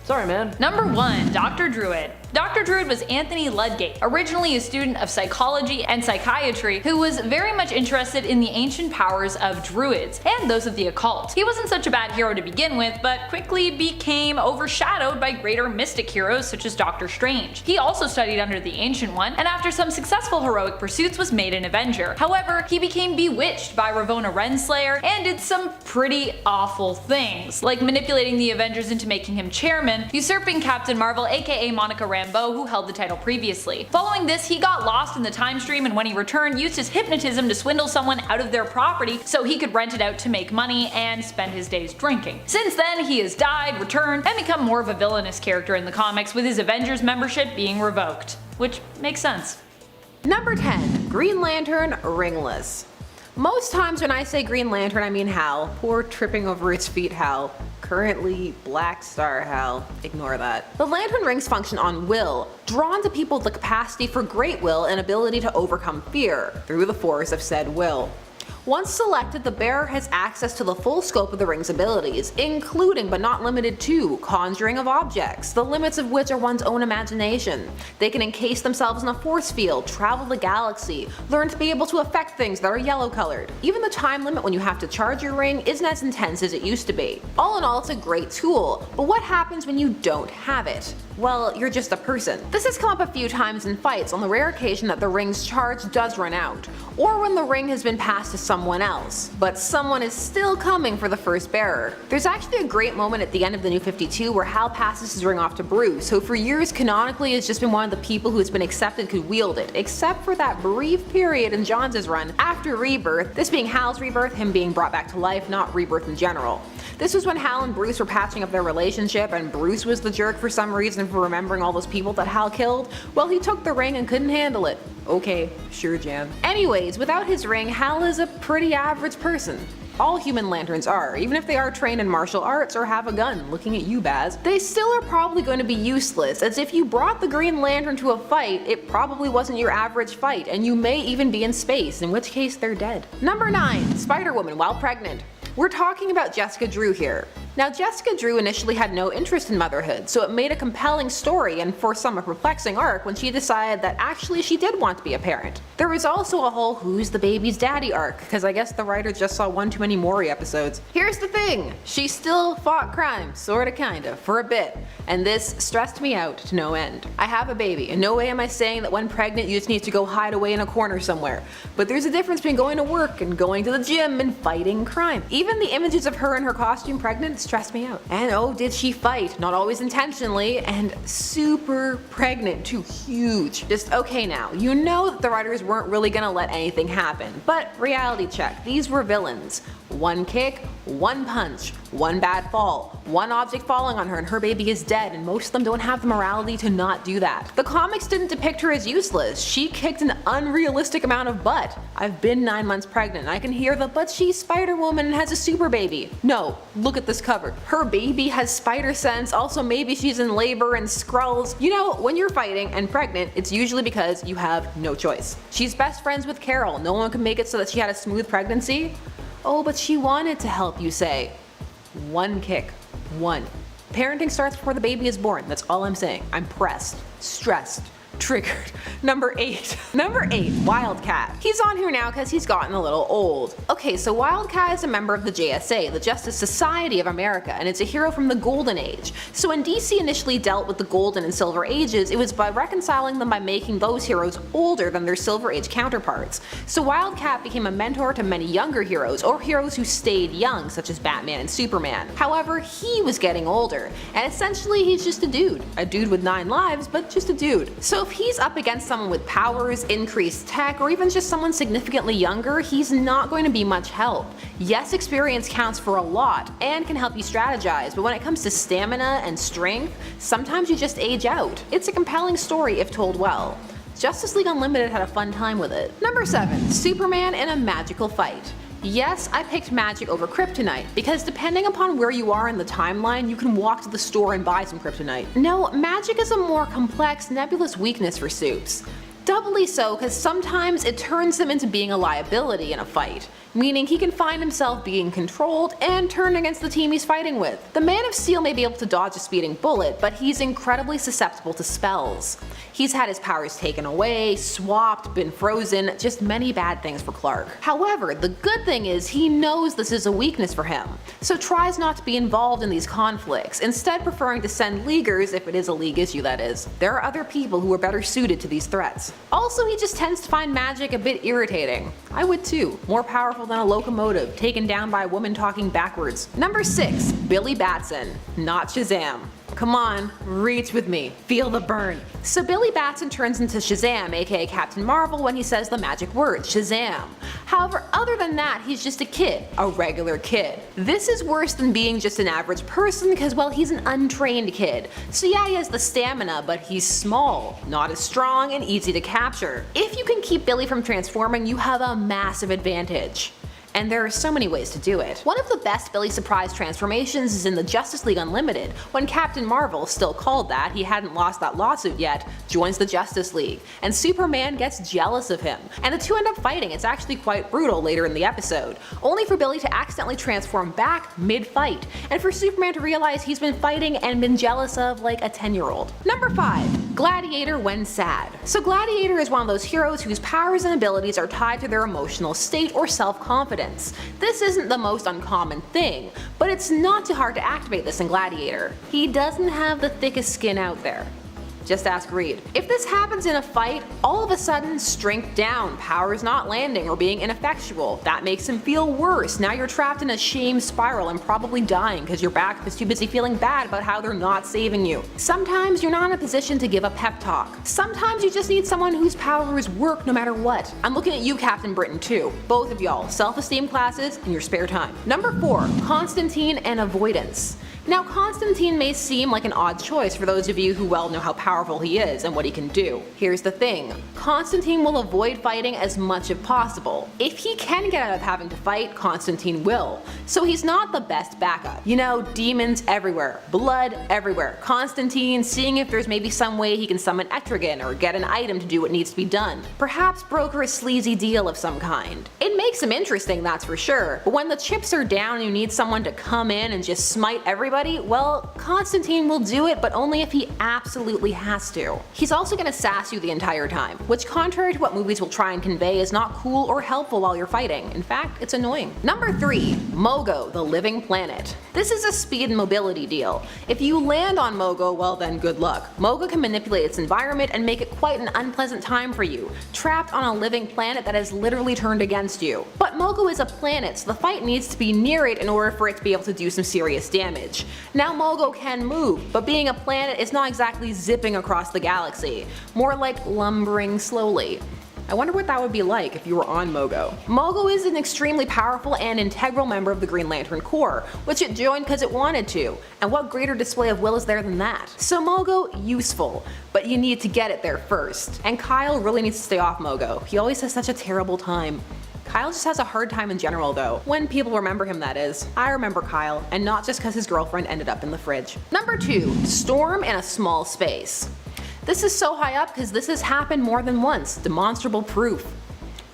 Sorry, man. Number 1, Dr. Druid. Dr. Druid was Anthony Ludgate, originally a student of psychology and psychiatry who was very much interested in the ancient powers of druids and those of the occult. He wasn't such a bad hero to begin with, but quickly became overshadowed by greater mystic heroes such as Doctor Strange. He also studied under the Ancient One, and after some successful heroic pursuits was made an Avenger. However, he became bewitched by Ravonna Renslayer and did some pretty awful things, like manipulating the Avengers into making him chairman, usurping Captain Marvel aka Monica Rambeau, who held the title previously. Following this, he got lost in the time stream, and when he returned, used his hypnotism to swindle someone out of their property so he could rent it out to make money and spend his days drinking. Since then, he has died, returned, and become more of a villainous character in the comics, with his Avengers membership being revoked. Which makes sense. Number 10. Green Lantern Ringless. Most times when I say Green Lantern, I mean Hal. Poor tripping over his feet Hal. Currently Black Star Hal. Ignore that. The lantern rings function on will, drawn to people with the capacity for great will and ability to overcome fear through the force of said will. Once selected, the bearer has access to the full scope of the ring's abilities, including but not limited to conjuring of objects, the limits of which are one's own imagination. They can encase themselves in a force field, travel the galaxy, learn to be able to affect things that are yellow colored. Even the time limit when you have to charge your ring isn't as intense as it used to be. All in all, it's a great tool, but what happens when you don't have it? Well, you're just a person. This has come up a few times in fights on the rare occasion that the ring's charge does run out, or when the ring has been passed to someone else, but someone is still coming for the first bearer. There's actually a great moment at the end of the New 52 where Hal passes his ring off to Bruce, who for years canonically has just been one of the people who has been accepted could wield it, except for that brief period in Johns' run after Rebirth, this being Hal's rebirth, him being brought back to life, not Rebirth in general. This was when Hal and Bruce were patching up their relationship, and Bruce was the jerk for some reason for remembering all those people that Hal killed. Well, he took the ring and couldn't handle it. Okay, sure Jan. Anyways, without his ring, Hal is a pretty average person. all human lanterns are, even if they are trained in martial arts or have a gun. Looking at you, Baz. They still are probably going to be useless, as if you brought the Green Lantern to a fight, it probably wasn't your average fight, and you may even be in space, in which case they're dead. Number 9. Spider-Woman while pregnant. We're talking about Jessica Drew here. Now, Jessica Drew initially had no interest in motherhood, so it made a compelling story and for some a perplexing arc when she decided that actually she did want to be a parent. There was also a whole who's the baby's daddy arc, because I guess the writer just saw one too many Maury episodes. Here's the thing, she still fought crime, sorta kinda, for a bit, and this stressed me out to no end. I have a baby, in no way am I saying that when pregnant you just need to go hide away in a corner somewhere, but there's a difference between going to work and going to the gym and fighting crime. Even the images of her in her costume pregnant stressed me out. And oh, did she fight, not always intentionally, and super pregnant too, huge. Just okay now, you know that the writers weren't really gonna let anything happen, but reality check, these were villains. One kick, one punch, one bad fall, one object falling on her and her baby is dead, and most of them don't have the morality to not do that. The comics didn't depict her as useless, she kicked an unrealistic amount of butt. I've been 9 months pregnant, I can hear the but she's Spider-Woman and has a super baby. No, look at this cover. Her baby has spider sense, also maybe she's in labor and Skrulls. You know, when you're fighting and pregnant, it's usually because you have no choice. She's best friends with Carol, no one could make it so that she had a smooth pregnancy. Oh, but she wanted to help, you say. One kick. One. Parenting starts before the baby is born, that's all I'm saying. I'm pressed, stressed, triggered. Number 8. Number 8, Wildcat. He's on here now because he's gotten a little old. Okay, so Wildcat is a member of the JSA, the Justice Society of America, and it's a hero from the Golden Age. So when DC initially dealt with the Golden and Silver Ages, it was by reconciling them by making those heroes older than their Silver Age counterparts. So Wildcat became a mentor to many younger heroes, or heroes who stayed young, such as Batman and Superman. However, he was getting older, and essentially he's just a dude. A dude with 9 lives, but just a dude. So if he's up against someone with powers, increased tech, or even just someone significantly younger, he's not going to be much help. Yes, experience counts for a lot and can help you strategize, but when it comes to stamina and strength, sometimes you just age out. It's a compelling story if told well. Justice League Unlimited had a fun time with it. Number 7, Superman in a magical fight. Yes, I picked magic over kryptonite, because depending upon where you are in the timeline, you can walk to the store and buy some kryptonite. No, magic is a more complex, nebulous weakness for Supes. Doubly so because sometimes it turns him into being a liability in a fight, meaning he can find himself being controlled and turned against the team he's fighting with. The Man of Steel may be able to dodge a speeding bullet, but he's incredibly susceptible to spells. He's had his powers taken away, swapped, been frozen, just many bad things for Clark. However, the good thing is he knows this is a weakness for him, so tries not to be involved in these conflicts, instead preferring to send Leaguers, if it is a League issue that is. There are other people who are better suited to these threats. Also, he just tends to find magic a bit irritating. I would too. More powerful than a locomotive, taken down by a woman talking backwards. Number 6, Billy Batson, not Shazam. Come on, reach with me, feel the burn. So Billy Batson turns into Shazam, aka Captain Marvel, when he says the magic word, Shazam. However, other than that, he's just a kid, a regular kid. This is worse than being just an average person because, well, he's an untrained kid. So yeah, he has the stamina, but he's small, not as strong, and easy to capture. If you can keep Billy from transforming, you have a massive advantage. And there are so many ways to do it. One of the best Billy surprise transformations is in the Justice League Unlimited, when Captain Marvel, still called that, he hadn't lost that lawsuit yet, joins the Justice League, and Superman gets jealous of him. And the two end up fighting, it's actually quite brutal later in the episode, only for Billy to accidentally transform back mid-fight, and for Superman to realize he's been fighting and been jealous of like a 10-year-old. Number 5, Gladiator when sad. So Gladiator is one of those heroes whose powers and abilities are tied to their emotional state or self-confidence. This isn't the most uncommon thing, but it's not too hard to activate this in Gladiator. He doesn't have the thickest skin out there. Just ask Reed. If this happens in a fight, all of a sudden strength down, powers not landing or being ineffectual. That makes him feel worse. Now you're trapped in a shame spiral and probably dying because your back is too busy feeling bad about how they're not saving you. Sometimes you're not in a position to give a pep talk. Sometimes you just need someone whose powers work no matter what. I'm looking at you, Captain Britain, too. Both of y'all, self-esteem classes in your spare time. Number 4, Constantine and avoidance. Now, Constantine may seem like an odd choice for those of you who well know how powerful he is and what he can do. Here's the thing, Constantine will avoid fighting as much as possible. If he can get out of having to fight, Constantine will. So he's not the best backup. You know, demons everywhere, blood everywhere. Constantine seeing if there's maybe some way he can summon Etrigan or get an item to do what needs to be done. Perhaps broker a sleazy deal of some kind. It makes him interesting, that's for sure, but when the chips are down and you need someone to come in and just smite everybody, well, Constantine will do it, but only if he absolutely has to. He's also gonna sass you the entire time, which contrary to what movies will try and convey is not cool or helpful while you're fighting. In fact, it's annoying. Number 3. Mogo, the living planet. This is a speed and mobility deal. If you land on Mogo, well then good luck. Mogo can manipulate its environment and make it quite an unpleasant time for you, trapped on a living planet that has literally turned against you. But Mogo is a planet, so the fight needs to be near it in order for it to be able to do some serious damage. Now Mogo can move, but being a planet is not exactly zipping across the galaxy, more like lumbering slowly. I wonder what that would be like if you were on Mogo. Mogo is an extremely powerful and integral member of the Green Lantern Corps, which it joined because it wanted to, and what greater display of will is there than that? So Mogo, useful, but you need to get it there first. And Kyle really needs to stay off Mogo. He always has such a terrible time. Kyle just has a hard time in general though, when people remember him that is. I remember Kyle, and not just because his girlfriend ended up in the fridge. Number 2. Storm in a small space. This is so high up because this has happened more than once, demonstrable proof.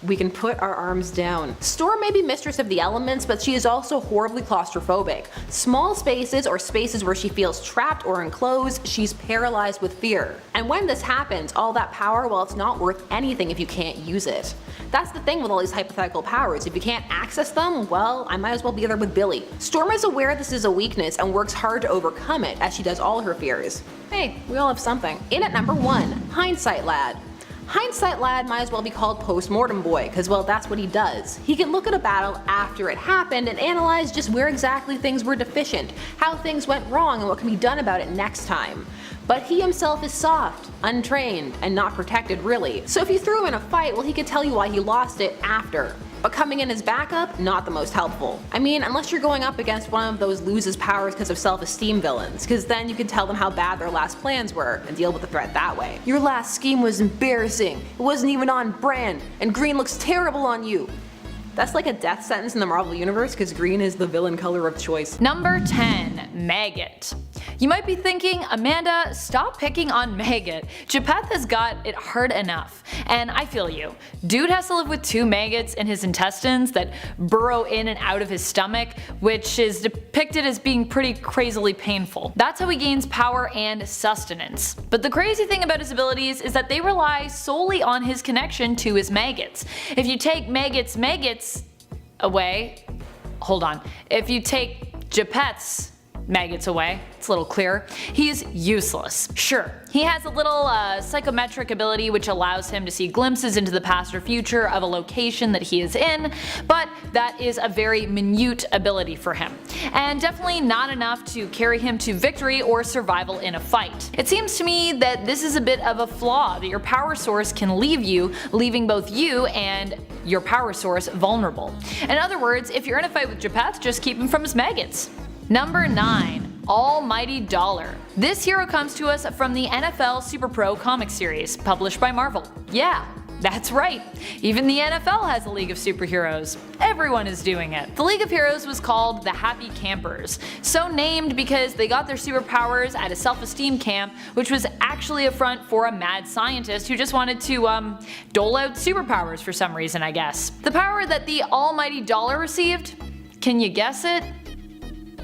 We can put our arms down. Storm may be mistress of the elements, but she is also horribly claustrophobic. Small spaces or spaces where she feels trapped or enclosed, she's paralyzed with fear. And when this happens, all that power, well, it's not worth anything if you can't use it. That's the thing with all these hypothetical powers, if you can't access them, well, I might as well be there with Billy. Storm is aware this is a weakness and works hard to overcome it, as she does all her fears. Hey, we all have something. In at number 1, Hindsight Lad. Hindsight Lad might as well be called Postmortem Boy, cause well that's what he does. He can look at a battle after it happened and analyze just where exactly things were deficient, how things went wrong and what can be done about it next time. But he himself is soft, untrained, and not protected really. So if you threw him in a fight, well he could tell you why he lost it after. But coming in as backup, not the most helpful. I mean, unless you're going up against one of those loses powers because of self-esteem villains, cause then you can tell them how bad their last plans were and deal with the threat that way. Your last scheme was embarrassing, it wasn't even on brand, and green looks terrible on you. That's like a death sentence in the Marvel Universe because green is the villain color of choice. Number 10. Maggot. You might be thinking, Amanda, stop picking on Maggot. Japheth has got it hard enough. And I feel you. Dude has to live with 2 maggots in his intestines that burrow in and out of his stomach, which is depicted as being pretty crazily painful. That's how he gains power and sustenance. But the crazy thing about his abilities is that they rely solely on his connection to his maggots. If you take Maggot's maggots away, hold on, if you take Japheth's maggots away, it's a little clearer, he's useless. Sure, he has a little psychometric ability which allows him to see glimpses into the past or future of a location that he is in, but that is a very minute ability for him, and definitely not enough to carry him to victory or survival in a fight. It seems to me that this is a bit of a flaw, that your power source can leave you, leaving both you and your power source vulnerable. In other words, if you're in a fight with Japheth, just keep him from his maggots. Number 9. Almighty Dollar. This hero comes to us from the NFL Super Pro comic series, published by Marvel. Yeah, that's right. Even the NFL has a League of Superheroes. Everyone is doing it. The League of Heroes was called the Happy Campers, so named because they got their superpowers at a self-esteem camp, which was actually a front for a mad scientist who just wanted to dole out superpowers for some reason, I guess. The power that the Almighty Dollar received? Can you guess it?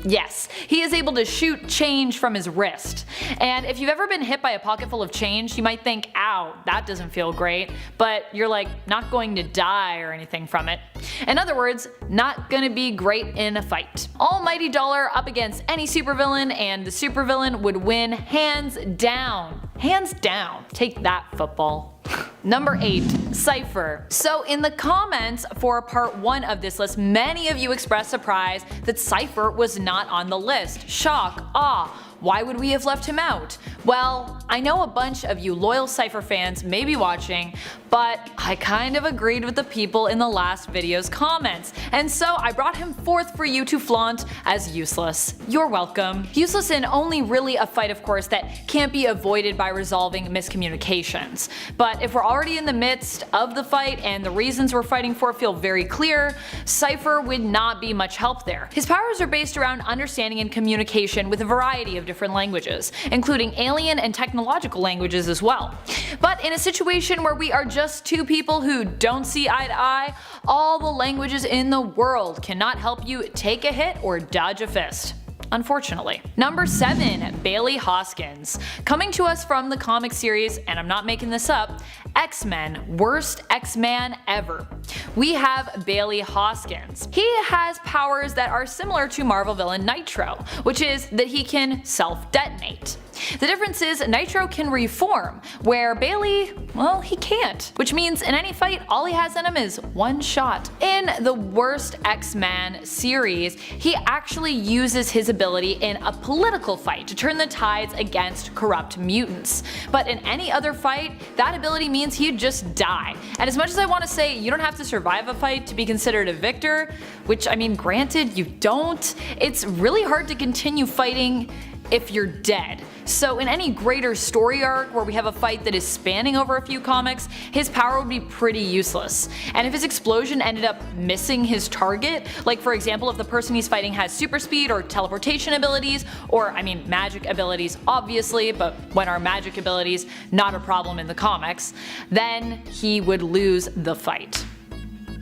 Yes, he is able to shoot change from his wrist. And if you've ever been hit by a pocket full of change, you might think, ow, that doesn't feel great, but you're like not going to die or anything from it. In other words, not gonna be great in a fight. Almighty Dollar up against any supervillain, and the supervillain would win hands down. Hands down. Take that, football. Number 8. Cypher. So in the comments for part 1 of this list, many of you expressed surprise that Cypher was not on the list. Shock, awe, Why would we have left him out? Well, I know a bunch of you loyal Cypher fans may be watching, but I kind of agreed with the people in the last video's comments, and so I brought him forth for you to flaunt as useless. You're welcome. Useless in only really a fight, of course, that can't be avoided by resolving miscommunications. But if we're already in the midst of the fight and the reasons we're fighting for feel very clear, Cypher would not be much help there. His powers are based around understanding and communication with a variety of different languages, including alien and technological languages as well. But in a situation where we are just two people who don't see eye to eye, all the languages in the world cannot help you take a hit or dodge a fist. Unfortunately. Number 7. Bailey Hoskins. Coming to us from the comic series, and I'm not making this up, X-Men, worst X-Man ever. We have Bailey Hoskins. He has powers that are similar to Marvel villain Nitro, which is that he can self-detonate. The difference is Nitro can reform, where Bailey, well, he can't. Which means in any fight, all he has in him is one shot. In the worst X-Men series, he actually uses his ability in a political fight to turn the tides against corrupt mutants. But in any other fight, that ability means he'd just die. And as much as I want to say you don't have to survive a fight to be considered a victor, which I mean granted you don't, it's really hard to continue fighting if you're dead. So in any greater story arc where we have a fight that is spanning over a few comics, his power would be pretty useless. And if his explosion ended up missing his target, like for example if the person he's fighting has super speed or teleportation abilities, or I mean magic abilities obviously, but when are magic abilities not a problem in the comics, then he would lose the fight.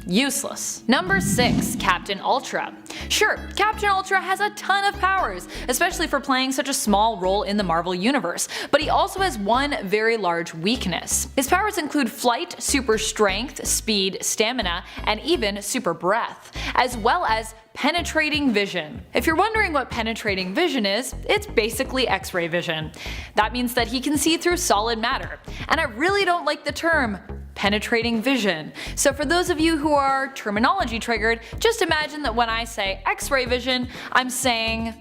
Useless. Number 6. Captain Ultra. Sure, Captain Ultra has a ton of powers, especially for playing such a small role in the Marvel universe, but he also has one very large weakness. His powers include flight, super strength, speed, stamina, and even super breath, as well as penetrating vision. If you're wondering what penetrating vision is, it's basically X-ray vision. That means that he can see through solid matter, and I really don't like the term penetrating vision. So for those of you who are terminology triggered, just imagine that when I say X-ray vision, I'm saying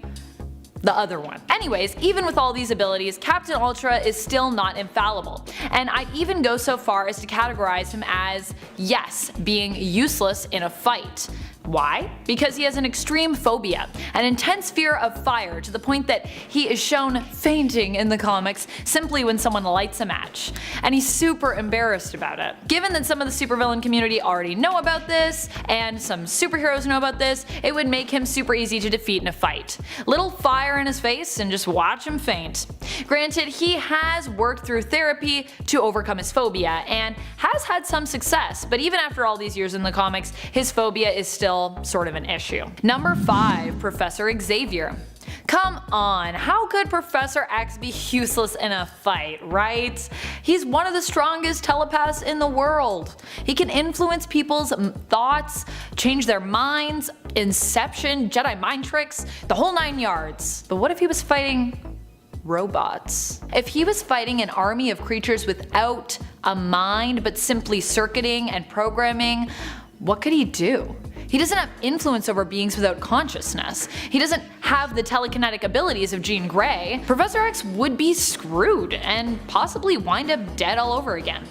the other one. Anyways, even with all these abilities, Captain Ultra is still not infallible, and I'd even go so far as to categorize him as, yes, being useless in a fight. Why? Because he has an extreme phobia, an intense fear of fire to the point that he is shown fainting in the comics simply when someone lights a match. And he's super embarrassed about it. Given that some of the supervillain community already know about this, and some superheroes know about this, it would make him super easy to defeat in a fight. Little fire in his face and just watch him faint. Granted, he has worked through therapy to overcome his phobia, and has had some success, but even after all these years in the comics, his phobia is still sort of an issue. Number 5. Professor Xavier. Come on, how could Professor X be useless in a fight, right? He's one of the strongest telepaths in the world. He can influence people's thoughts, change their minds, Inception, Jedi mind tricks, the whole 9 yards. But what if he was fighting robots? If he was fighting an army of creatures without a mind but simply circuiting and programming, what could he do? He doesn't have influence over beings without consciousness. He doesn't have the telekinetic abilities of Jean Grey. Professor X would be screwed and possibly wind up dead all over again.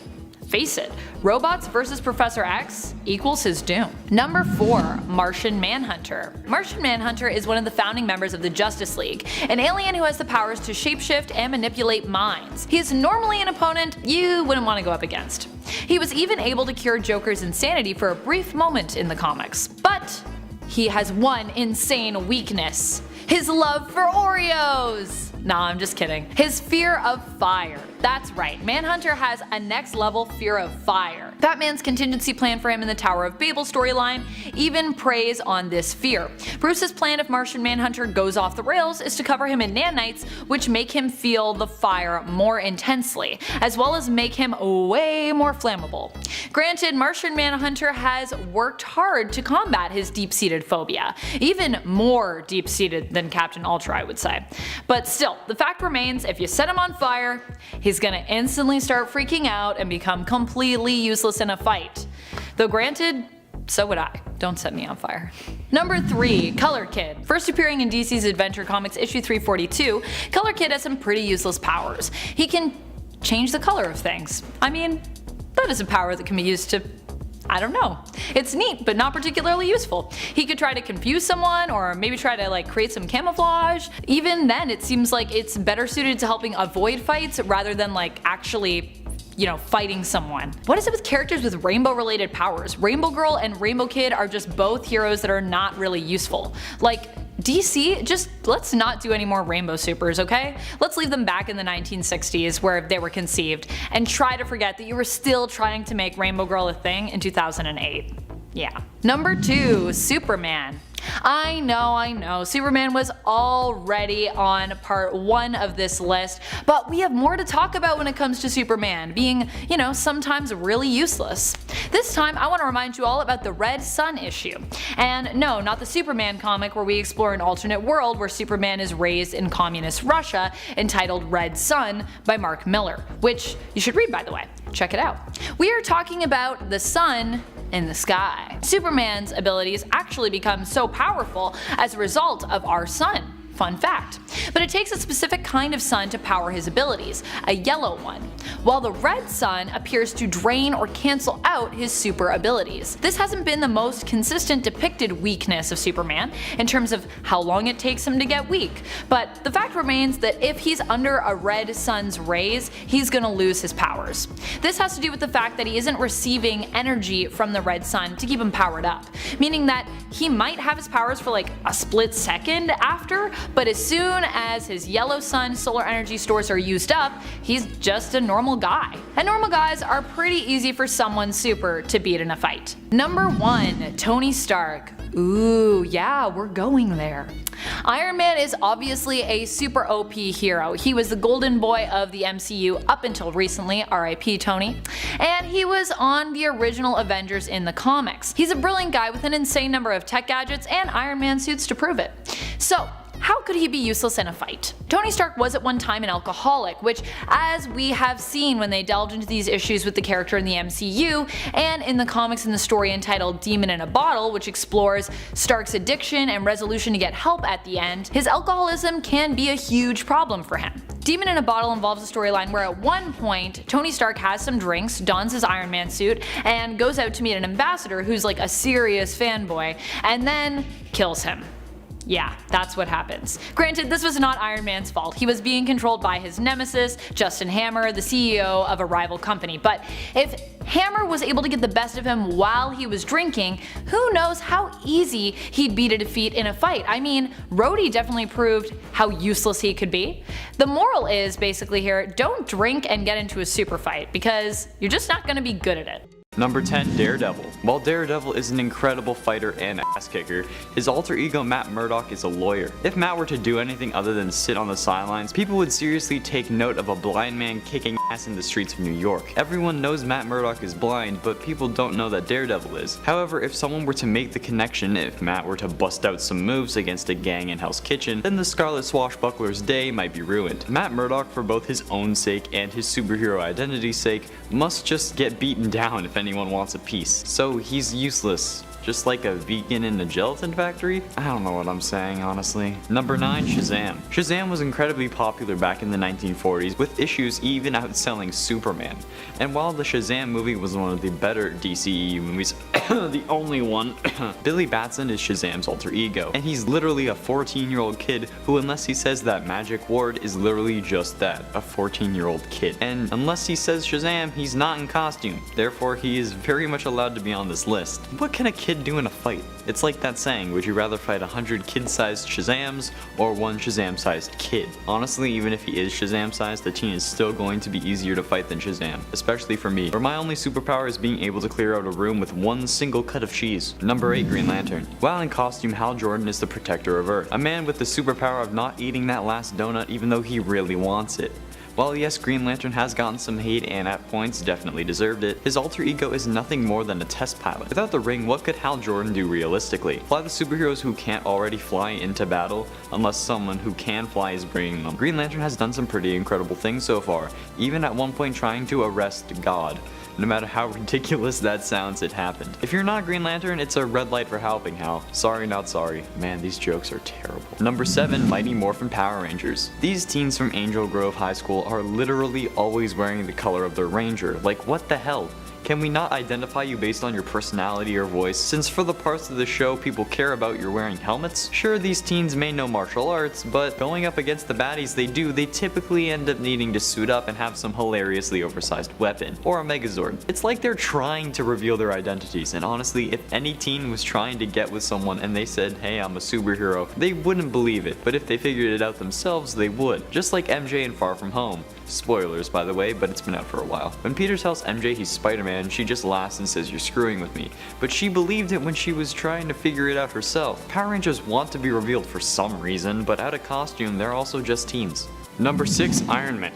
Face it, robots versus Professor X equals his doom. Number 4. Martian Manhunter. Martian Manhunter is one of the founding members of the Justice League, an alien who has the powers to shapeshift and manipulate minds. He is normally an opponent you wouldn't want to go up against. He was even able to cure Joker's insanity for a brief moment in the comics. But he has one insane weakness: his love for Oreos! Nah, I'm just kidding. His fear of fire. That's right, Manhunter has a next level fear of fire. Batman's contingency plan for him in the Tower of Babel storyline even preys on this fear. Bruce's plan if Martian Manhunter goes off the rails is to cover him in nanites, which make him feel the fire more intensely, as well as make him way more flammable. Granted, Martian Manhunter has worked hard to combat his deep-seated phobia, even more deep-seated than Captain Ultra, I would say. But still, the fact remains, if you set him on fire, he's gonna instantly start freaking out and become completely useless in a fight. Though granted, So would I. Don't set me on fire. Number 3, Color Kid. First appearing in DC's Adventure Comics issue 342, Color Kid has some pretty useless powers. He can change the color of things. I mean, that is a power that can be used to, I don't know. It's neat, but not particularly useful. He could try to confuse someone, or maybe try to like create some camouflage. Even then, it seems like it's better suited to helping avoid fights rather than like actually, you know, fighting someone. What is it with characters with rainbow related powers? Rainbow Girl and Rainbow Kid are just both heroes that are not really useful. Like, DC, just let's not do any more rainbow supers, okay? Let's leave them back in the 1960s where they were conceived, and try to forget that you were still trying to make Rainbow Girl a thing in 2008. Yeah. Number 2, Superman. I know, Superman was already on part 1 of this list, but we have more to talk about when it comes to Superman being, you know, sometimes really useless. This time I want to remind you all about the Red Sun issue. And no, not the Superman comic where we explore an alternate world where Superman is raised in communist Russia, entitled Red Sun by Mark Millar, which you should read, by the way. Check it out. We are talking about the sun in the sky. Superman's abilities actually become so powerful as a result of our sun. Fun fact. But it takes a specific kind of sun to power his abilities, a yellow one, while the red sun appears to drain or cancel out his super abilities. This hasn't been the most consistent depicted weakness of Superman in terms of how long it takes him to get weak, but the fact remains that if he's under a red sun's rays, he's gonna lose his powers. This has to do with the fact that he isn't receiving energy from the red sun to keep him powered up, meaning that he might have his powers for like a split second after, but as soon as his yellow sun solar energy stores are used up, he's just a normal guy. And normal guys are pretty easy for someone super to beat in a fight. Number 1, Tony Stark. Ooh, yeah, we're going there. Iron Man is obviously a super OP hero. He was the golden boy of the MCU up until recently, RIP Tony, and he was on the original Avengers in the comics. He's a brilliant guy with an insane number of tech gadgets and Iron Man suits to prove it. So, how could he be useless in a fight? Tony Stark was at one time an alcoholic, which, as we have seen when they delved into these issues with the character in the MCU, and in the comics in the story entitled Demon in a Bottle, which explores Stark's addiction and resolution to get help at the end, his alcoholism can be a huge problem for him. Demon in a Bottle involves a storyline where at one point, Tony Stark has some drinks, dons his Iron Man suit, and goes out to meet an ambassador who's like a serious fanboy, and then kills him. Yeah, that's what happens. Granted, this was not Iron Man's fault. He was being controlled by his nemesis, Justin Hammer, the CEO of a rival company. But if Hammer was able to get the best of him while he was drinking, who knows how easy he'd be to defeat in a fight. I mean, Rhodey definitely proved how useless he could be. The moral is basically here, don't drink and get into a super fight, because you're just not going to be good at it. Number 10, Daredevil. While Daredevil is an incredible fighter and ass kicker, his alter ego Matt Murdock is a lawyer. If Matt were to do anything other than sit on the sidelines, people would seriously take note of a blind man kicking ass in the streets of New York. Everyone knows Matt Murdock is blind, but people don't know that Daredevil is. However, if someone were to make the connection, if Matt were to bust out some moves against a gang in Hell's Kitchen, then the Scarlet Swashbuckler's day might be ruined. Matt Murdock, for both his own sake and his superhero identity's sake, must just get beaten down if anyone wants a piece. So he's useless. Just like a vegan in a gelatin factory? I don't know what I'm saying, honestly. Number 9, Shazam. Shazam was incredibly popular back in the 1940s, with issues even outselling Superman. And while the Shazam movie was one of the better DCEU movies, the only one, Billy Batson is Shazam's alter ego. And he's literally a 14-year-old kid who, unless he says that magic word, is literally just that, a 14-year-old kid. And unless he says Shazam, he's not in costume. Therefore, he is very much allowed to be on this list. What can a kid do in a fight? It's like that saying, would you rather fight 100 kid-sized Shazams or one Shazam-sized kid? Honestly, even if he is Shazam-sized, the teen is still going to be easier to fight than Shazam, especially for me, where my only superpower is being able to clear out a room with one single cut of cheese. Number 8, Green Lantern. While in costume, Hal Jordan is the protector of Earth, a man with the superpower of not eating that last donut even though he really wants it. While yes, Green Lantern has gotten some hate and at points definitely deserved it, his alter ego is nothing more than a test pilot. Without the ring, what could Hal Jordan do realistically? Fly the superheroes who can't already fly into battle, unless someone who can fly is bringing them. Green Lantern has done some pretty incredible things so far, even at one point trying to arrest God. No matter how ridiculous that sounds, it happened. If you're not Green Lantern, it's a red light for helping, Hal. Sorry, not sorry. Man, these jokes are terrible. Number 7, Mighty Morphin Power Rangers. These teens from Angel Grove High School are literally always wearing the color of their ranger. Like, what the hell? Can we not identify you based on your personality or voice, since for the parts of the show people care about you're wearing helmets? Sure, these teens may know martial arts, but going up against the baddies they typically end up needing to suit up and have some hilariously oversized weapon, or a Megazord. It's like they're trying to reveal their identities, and honestly, if any teen was trying to get with someone and they said, hey, I'm a superhero, they wouldn't believe it, but if they figured it out themselves, they would. Just like MJ in Far From Home. Spoilers, by the way, but it's been out for a while. When Peter tells MJ he's Spider-Man, she just laughs and says, you're screwing with me. But she believed it when she was trying to figure it out herself. Power Rangers want to be revealed for some reason, but out of costume, they're also just teens. Number 6, Iron Man.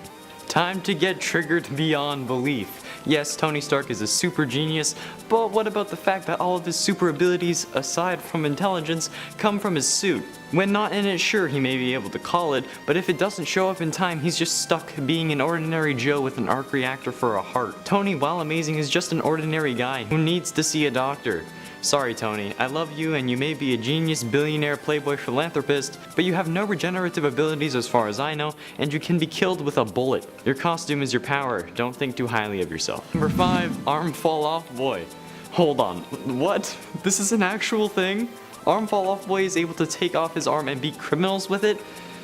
Time to get triggered beyond belief. Yes, Tony Stark is a super genius, but what about the fact that all of his super abilities, aside from intelligence, come from his suit? When not in it, sure, he may be able to call it, but if it doesn't show up in time, he's just stuck being an ordinary Joe with an arc reactor for a heart. Tony, while amazing, is just an ordinary guy who needs to see a doctor. Sorry, Tony, I love you and you may be a genius, billionaire, playboy philanthropist, but you have no regenerative abilities as far as I know, and you can be killed with a bullet. Your costume is your power, don't think too highly of yourself. Number 5, Arm Fall Off Boy. Hold on, what? This is an actual thing? Arm Fall Off Boy is able to take off his arm and beat criminals with it?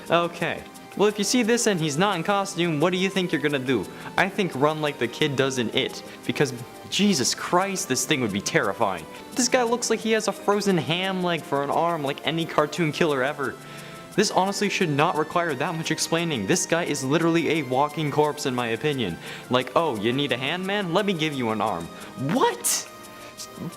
Okay. Well, if you see this and he's not in costume, what do you think you're gonna do? I think run like the kid does in It, because Jesus Christ, this thing would be terrifying. This guy looks like he has a frozen ham leg for an arm like any cartoon killer ever. This honestly should not require that much explaining. This guy is literally a walking corpse in my opinion. Like, oh, you need a hand, man? Let me give you an arm. What?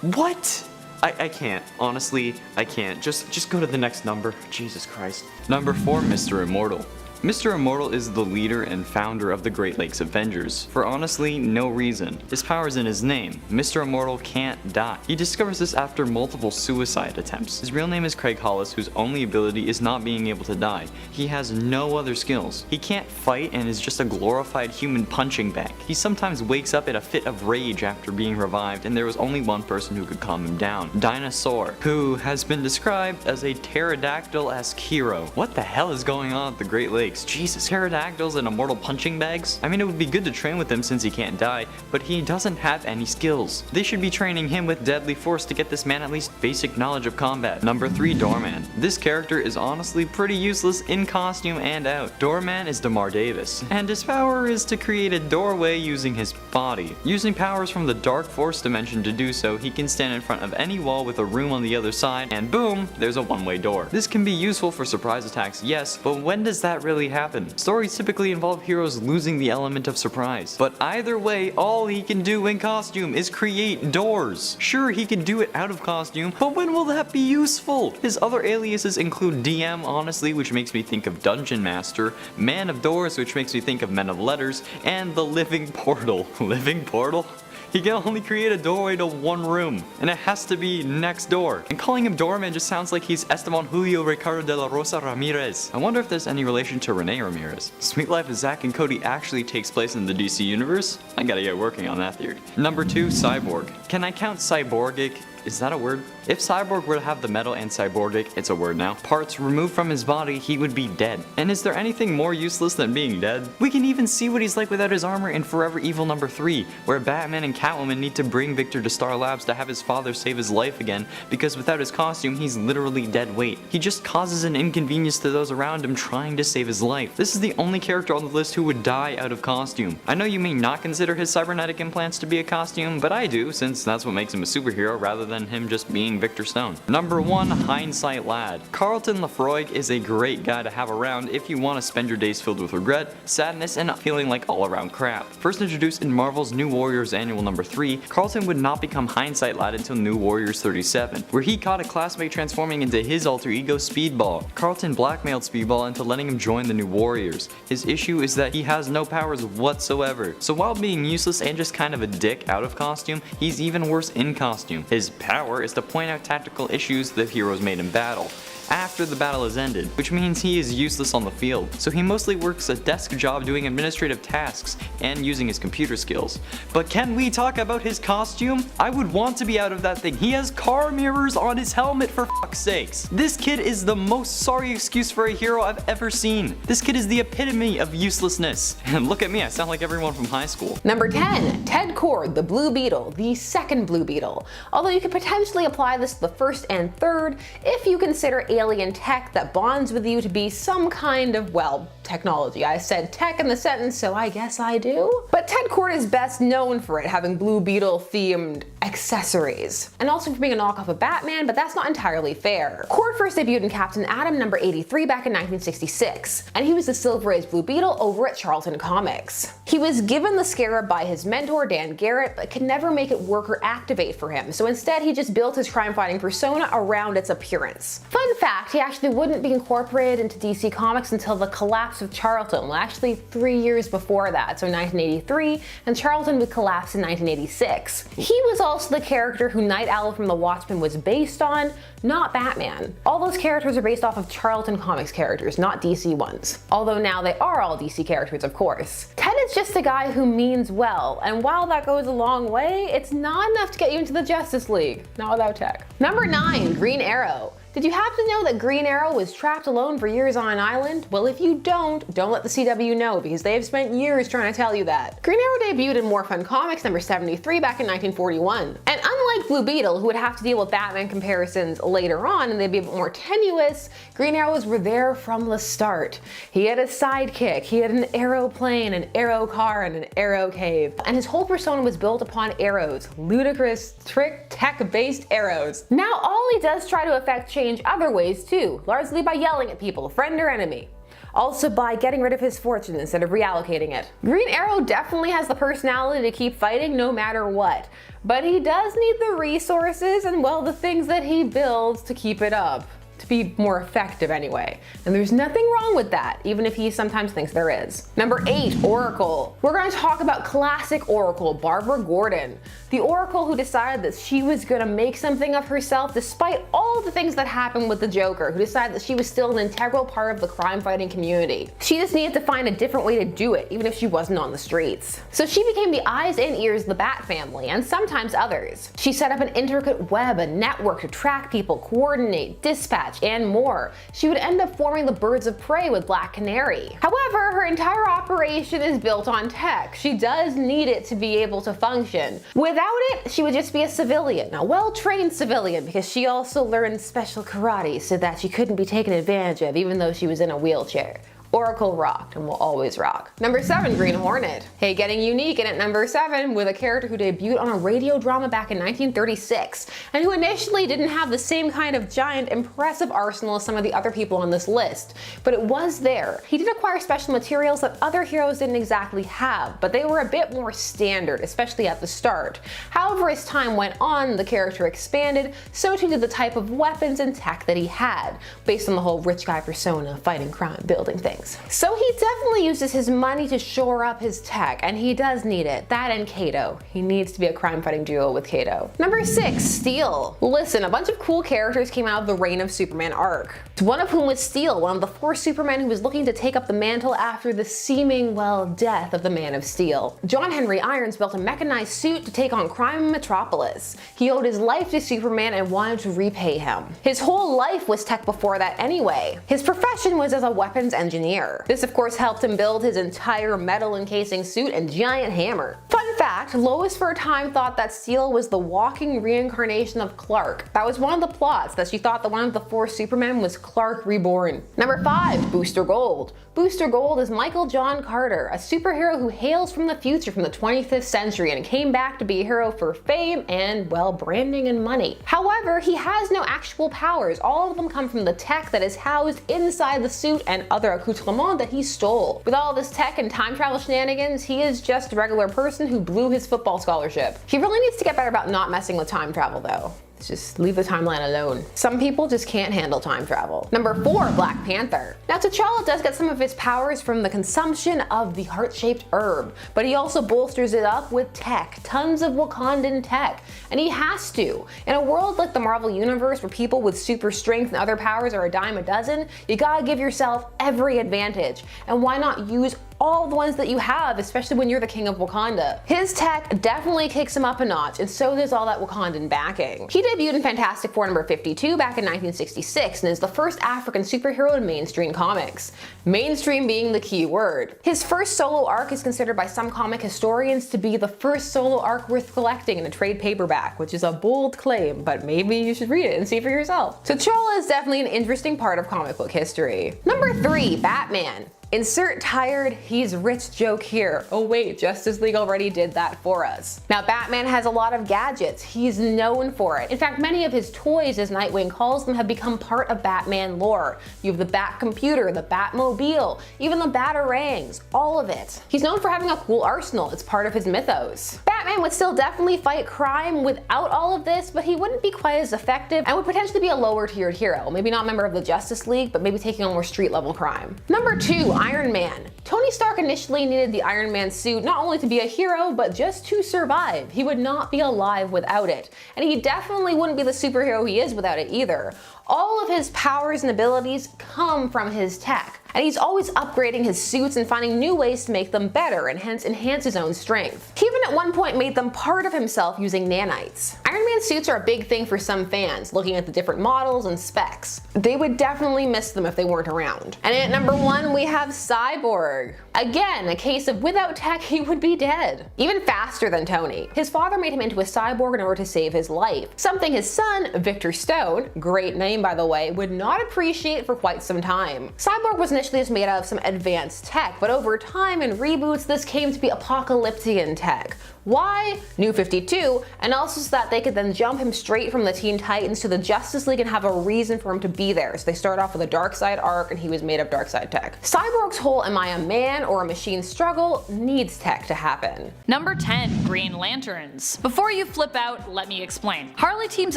What? I can't. Honestly, I can't. Just go to the next number. Jesus Christ. Number 4, Mr. Immortal. Mr. Immortal is the leader and founder of the Great Lakes Avengers, for honestly no reason. His power is in his name. Mr. Immortal can't die. He discovers this after multiple suicide attempts. His real name is Craig Hollis, whose only ability is not being able to die. He has no other skills. He can't fight and is just a glorified human punching bag. He sometimes wakes up in a fit of rage after being revived, and there was only one person who could calm him down. Dinosaur, who has been described as a pterodactyl-esque hero. What the hell is going on at the Great Lakes? Jesus, pterodactyls and immortal punching bags? I mean, it would be good to train with him since he can't die, but he doesn't have any skills. They should be training him with deadly force to get this man at least basic knowledge of combat. Number 3, Doorman. This character is honestly pretty useless in costume and out. Doorman is DeMar Davis, and his power is to create a doorway using his body. Using powers from the Dark Force dimension to do so, he can stand in front of any wall with a room on the other side, and boom, there's a one-way door. This can be useful for surprise attacks, yes, but when does that really happen? Stories typically involve heroes losing the element of surprise. But either way, all he can do in costume is create doors. Sure, he can do it out of costume, but when will that be useful? His other aliases include DM, honestly, which makes me think of Dungeon Master, Man of Doors, which makes me think of Men of Letters, and the Living Portal. Living Portal? He can only create a doorway to one room, and it has to be next door. And calling him Doorman just sounds like he's Esteban Julio Ricardo de la Rosa Ramirez. I wonder if there's any relation to Rene Ramirez. Sweet Life of Zack and Cody actually takes place in the DC universe? I gotta get working on that theory. Number 2, Cyborg. Can I count cyborgic? Is that a word? If Cyborg were to have the metal and cyborgic, it's a word now, parts removed from his body, he would be dead. And is there anything more useless than being dead? We can even see what he's like without his armor in Forever Evil number 3, where Batman and Catwoman need to bring Victor to Star Labs to have his father save his life again, because without his costume, he's literally dead weight. He just causes an inconvenience to those around him trying to save his life. This is the only character on the list who would die out of costume. I know you may not consider his cybernetic implants to be a costume, but I do, since that's what makes him a superhero rather than him just being Victor Stone. Number 1, Hindsight Lad. Carlton Lafroig is a great guy to have around if you want to spend your days filled with regret, sadness, and feeling like all around crap. First introduced in Marvel's New Warriors Annual number 3, Carlton would not become Hindsight Lad until New Warriors 37, where he caught a classmate transforming into his alter ego Speedball. Carlton blackmailed Speedball into letting him join the New Warriors. His issue is that he has no powers whatsoever, so while being useless and just kind of a dick out of costume, he's even worse in costume. His power is to point out tactical issues the heroes made in battle. after the battle has ended, which means he is useless on the field, so he mostly works a desk job doing administrative tasks and using his computer skills. But can we talk about his costume? I would want to be out of that thing. He has car mirrors on his helmet, for fuck's sakes. This kid is the most sorry excuse for a hero I've ever seen. This kid is the epitome of uselessness. And look at me, I sound like everyone from high school. Number 10, Ted Kord, the Blue Beetle, the second Blue Beetle. Although you could potentially apply this to the first and third if you consider alien tech that bonds with you to be some kind of, well, technology. I said tech in the sentence, so I guess I do. But Ted Kord is best known for it, having Blue Beetle themed accessories. And also for being a knockoff of Batman, but that's not entirely fair. Kord first debuted in Captain Atom number 83 back in 1966, and he was the Silver Age Blue Beetle over at Charlton Comics. He was given the scarab by his mentor Dan Garrett, but could never make it work or activate for him, so instead he just built his crime-fighting persona around its appearance. Fun fact, he actually wouldn't be incorporated into DC Comics until the collapse of Charlton, well actually 3 years before that, so 1983, and Charlton would collapse in 1986. He was also the character who Night Owl from The Watchmen was based on, not Batman. All those characters are based off of Charlton Comics characters, not DC ones. Although now they are all DC characters, of course. Ted is just a guy who means well, and while that goes a long way, it's not enough to get you into the Justice League. Not without tech. Number 9, Green Arrow. Did you happen to know that Green Arrow was trapped alone for years on an island? Well, if you don't let the CW know, because they have spent years trying to tell you that. Green Arrow debuted in More Fun Comics number 73 back in 1941. And unlike Blue Beetle, who would have to deal with Batman comparisons later on and they'd be a bit more tenuous, Green Arrows were there from the start. He had a sidekick, he had an aeroplane, an arrow car, and an arrow cave. And his whole persona was built upon arrows, ludicrous, trick, tech-based arrows. Now all he does try to affect change other ways too, largely by yelling at people, friend or enemy. Also by getting rid of his fortune instead of reallocating it. Green Arrow definitely has the personality to keep fighting no matter what, but he does need the resources and, well, the things that he builds to keep it up. To be more effective anyway. And there's nothing wrong with that, even if he sometimes thinks there is. Number 8, Oracle. We're going to talk about classic Oracle, Barbara Gordon. The Oracle who decided that she was going to make something of herself despite all the things that happened with the Joker, who decided that she was still an integral part of the crime-fighting community. She just needed to find a different way to do it, even if she wasn't on the streets. So she became the eyes and ears of the Bat family, and sometimes others. She set up an intricate web, a network to track people, coordinate, dispatch, and more. She would end up forming the Birds of Prey with Black Canary. However, her entire operation is built on tech. She does need it to be able to function. Without it, she would just be a civilian, a well-trained civilian, because she also learned special karate so that she couldn't be taken advantage of even though she was in a wheelchair. Oracle rocked and will always rock. Number 7, Green Hornet. Hey, getting unique in at number 7 with a character who debuted on a radio drama back in 1936 and who initially didn't have the same kind of giant, impressive arsenal as some of the other people on this list, but it was there. He did acquire special materials that other heroes didn't exactly have, but they were a bit more standard, especially at the start. However, as time went on, the character expanded, so too did the type of weapons and tech that he had, based on the whole rich guy persona, fighting crime, building things. So he definitely uses his money to shore up his tech, and he does need it. That and Kato. He needs to be a crime-fighting duo with Kato. Number 6, Steel. Listen, a bunch of cool characters came out of the Reign of Superman arc. One of whom was Steel, one of the 4 Supermen who was looking to take up the mantle after the seeming, well, death of the Man of Steel. John Henry Irons built a mechanized suit to take on crime in Metropolis. He owed his life to Superman and wanted to repay him. His whole life was tech before that anyway. His profession was as a weapons engineer. This of course helped him build his entire metal encasing suit and giant hammer. Fun fact, Lois for a time thought that Steel was the walking reincarnation of Clark. That was one of the plots, that she thought that one of the 4 Supermen was Clark reborn. Number 5, Booster Gold. Booster Gold is Michael John Carter, a superhero who hails from the future from the 25th century and came back to be a hero for fame and, well, branding and money. However, he has no actual powers. All of them come from the tech that is housed inside the suit and other accoutrements that he stole. With all this tech and time travel shenanigans, he is just a regular person who blew his football scholarship. He really needs to get better about not messing with time travel though. Just leave the timeline alone. Some people just can't handle time travel. Number 4, Black Panther. Now T'Challa does get some of his powers from the consumption of the heart-shaped herb, but he also bolsters it up with tech, tons of Wakandan tech, and he has to. In a world like the Marvel Universe where people with super strength and other powers are a dime a dozen, you gotta give yourself every advantage. And why not use all the ones that you have, especially when you're the king of Wakanda? His tech definitely kicks him up a notch, and so does all that Wakandan backing. He debuted in Fantastic Four number 52 back in 1966 and is the first African superhero in mainstream comics. Mainstream being the key word. His first solo arc is considered by some comic historians to be the first solo arc worth collecting in a trade paperback, which is a bold claim, but maybe you should read it and see for yourself. T'Challa is definitely an interesting part of comic book history. Number 3, Batman. Insert tired, he's rich joke here. Oh wait, Justice League already did that for us. Now Batman has a lot of gadgets, he's known for it. In fact, many of his toys, as Nightwing calls them, have become part of Batman lore. You have the Bat computer, the Batmobile, even the Batarangs, all of it. He's known for having a cool arsenal, it's part of his mythos. Batman would still definitely fight crime without all of this, but he wouldn't be quite as effective and would potentially be a lower tiered hero. Maybe not a member of the Justice League, but maybe taking on more street level crime. Number 2, Iron Man. Tony Stark initially needed the Iron Man suit not only to be a hero, but just to survive. He would not be alive without it. And he definitely wouldn't be the superhero he is without it either. All of his powers and abilities come from his tech, and he's always upgrading his suits and finding new ways to make them better and hence enhance his own strength. He even at one point made them part of himself using nanites. Iron Man suits are a big thing for some fans, looking at the different models and specs. They would definitely miss them if they weren't around. And at number 1 we have Cyborg. Again, a case of without tech he would be dead. Even faster than Tony. His father made him into a cyborg in order to save his life. Something his son, Victor Stone, great name by the way, would not appreciate for quite some time. Cyborg was initially just made out of some advanced tech, but over time in reboots this came to be apocalyptian tech. Why? New 52, and also so that they could then jump him straight from the Teen Titans to the Justice League and have a reason for him to be there. So they start off with a Darkseid arc and he was made of Darkseid tech. Cyborg's whole am I a man or a machine struggle needs tech to happen. Number 10, Green Lanterns. Before you flip out, let me explain. Harley teams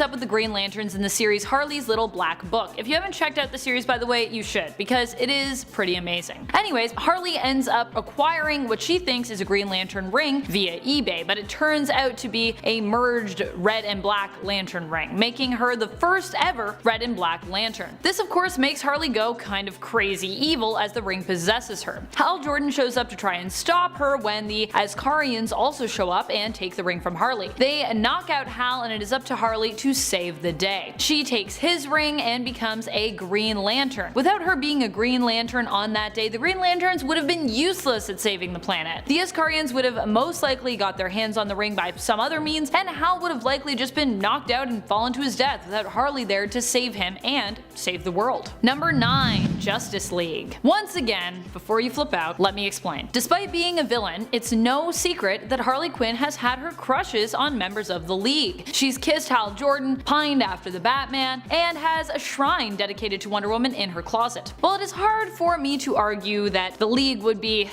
up with the Green Lanterns in the series Harley's Little Black Book. If you haven't checked out the series, by the way, you should, because it is pretty amazing. Anyways, Harley ends up acquiring what she thinks is a Green Lantern ring via eBay, but it turns out to be a merged red and black lantern ring, making her the first ever red and black lantern. This of course makes Harley go kind of crazy evil as the ring possesses her. Hal Jordan shows up to try and stop her when the Asgarians also show up and take the ring from Harley. They knock out Hal and it is up to Harley to save the day. She takes his ring and becomes a Green Lantern. Without her being a Green Lantern on that day, the Green Lanterns would have been useless at saving the planet. The Asgarians would have most likely got their hands on the ring by some other means, and Hal would have likely just been knocked out and fallen to his death without Harley there to save him and save the world. Number 9, Justice League. Once again, before you flip out, let me explain. Despite being a villain, it's no secret that Harley Quinn has had her crushes on members of the League. She's kissed Hal Jordan, pined after the Batman, and has a shrine dedicated to Wonder Woman in her closet. While it is hard for me to argue that the League would be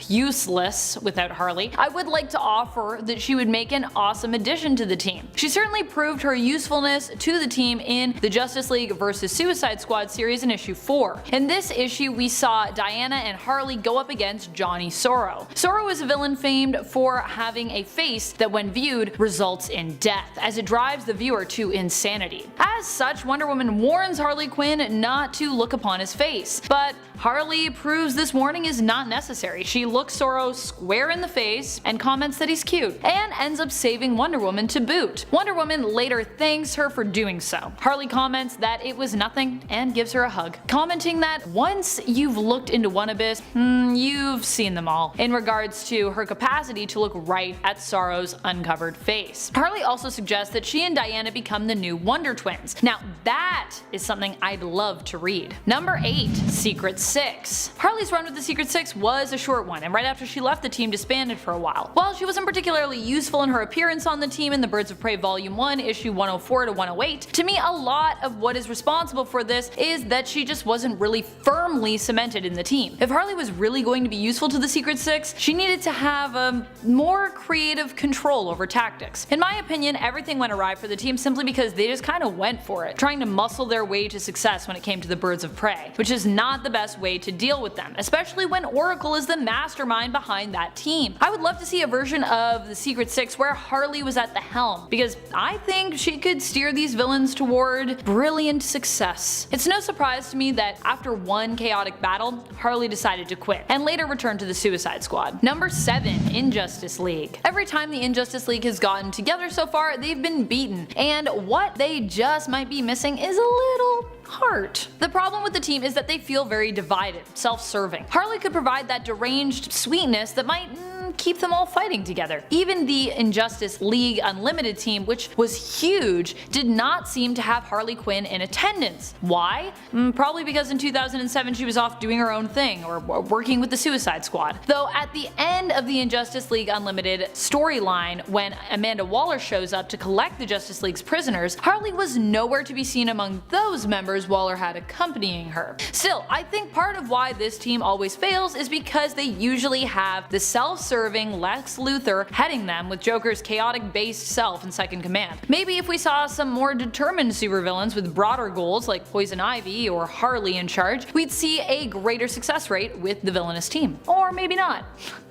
useless without Harley, I would like to offer that she would make an awesome addition to the team. She certainly proved her usefulness to the team in the Justice League vs. Suicide Squad series in issue 4. In this issue we saw Diana and Harley go up against Johnny Sorrow. Sorrow is a villain famed for having a face that when viewed results in death, as it drives the viewer to insanity. As such, Wonder Woman warns Harley Quinn not to look upon his face, but Harley proves this warning is not necessary. She looks Sorrow square in the face and comments that he's cute, and ends up saving Wonder Woman to boot. Wonder Woman later thanks her for doing so. Harley comments that it was nothing and gives her a hug, commenting that once you've looked into one abyss, you've seen them all, in regards to her capacity to look right at Sorrow's uncovered face. Harley also suggests that she and Diana become the new Wonder Twins. Now that is something I'd love to read. Number 8, Secret Six. Harley's run with the Secret Six was a short one, and right after she left the team disbanded for a while. While she wasn't particularly useful in her appearance on the team in the Birds of Prey Volume 1, issue 104 to 108, to me a lot of what is responsible for this is that she just wasn't wasn't really firmly cemented in the team. If Harley was really going to be useful to the Secret Six, she needed to have a more creative control over tactics. In my opinion, everything went awry for the team simply because they just kind of went for it, trying to muscle their way to success when it came to the Birds of Prey, which is not the best way to deal with them, especially when Oracle is the mastermind behind that team. I would love to see a version of the Secret Six where Harley was at the helm, because I think she could steer these villains toward brilliant success. It's no surprise to me that after one chaotic battle, Harley decided to quit, and later returned to the Suicide Squad. Number 7. Injustice League. Every time the Injustice League has gotten together so far, they've been beaten, and what they just might be missing is a little heart. The problem with the team is that they feel very divided, self-serving. Harley could provide that deranged sweetness that might keep them all fighting together. Even the Injustice League Unlimited team, which was huge, did not seem to have Harley Quinn in attendance. Why? Probably because in 2007 she was off doing her own thing, or working with the Suicide Squad. Though at the end of the Injustice League Unlimited storyline, when Amanda Waller shows up to collect the Justice League's prisoners, Harley was nowhere to be seen among those members Waller had accompanying her. Still, I think part of why this team always fails is because they usually have the self-serving Lex Luthor heading them, with Joker's chaotic based self in second command. Maybe if we saw some more determined supervillains with broader goals like Poison Ivy or Harley in charge, we'd see a greater success rate with the villainous team. Or maybe not.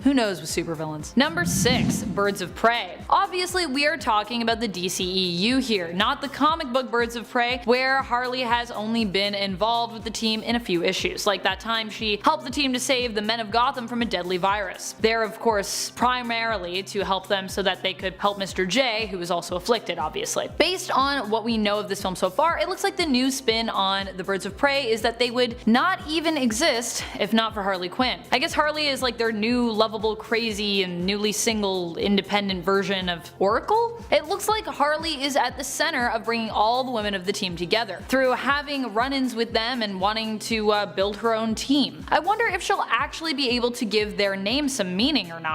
Who knows with supervillains. Number 6. Birds of Prey. Obviously we are talking about the DCEU here, not the comic book Birds of Prey, where Harley has only been involved with the team in a few issues, like that time she helped the team to save the Men of Gotham from a deadly virus. They're of course primarily to help them so that they could help Mr. J, who was also afflicted obviously. Based on what we know of this film so far, it looks like the new spin on the Birds of Prey is that they would not even exist if not for Harley Quinn. I guess Harley is like their new lovable, crazy, and newly single independent version of Oracle? It looks like Harley is at the center of bringing all the women of the team together, through having run-ins with them and wanting to build her own team. I wonder if she'll actually be able to give their name some meaning or not.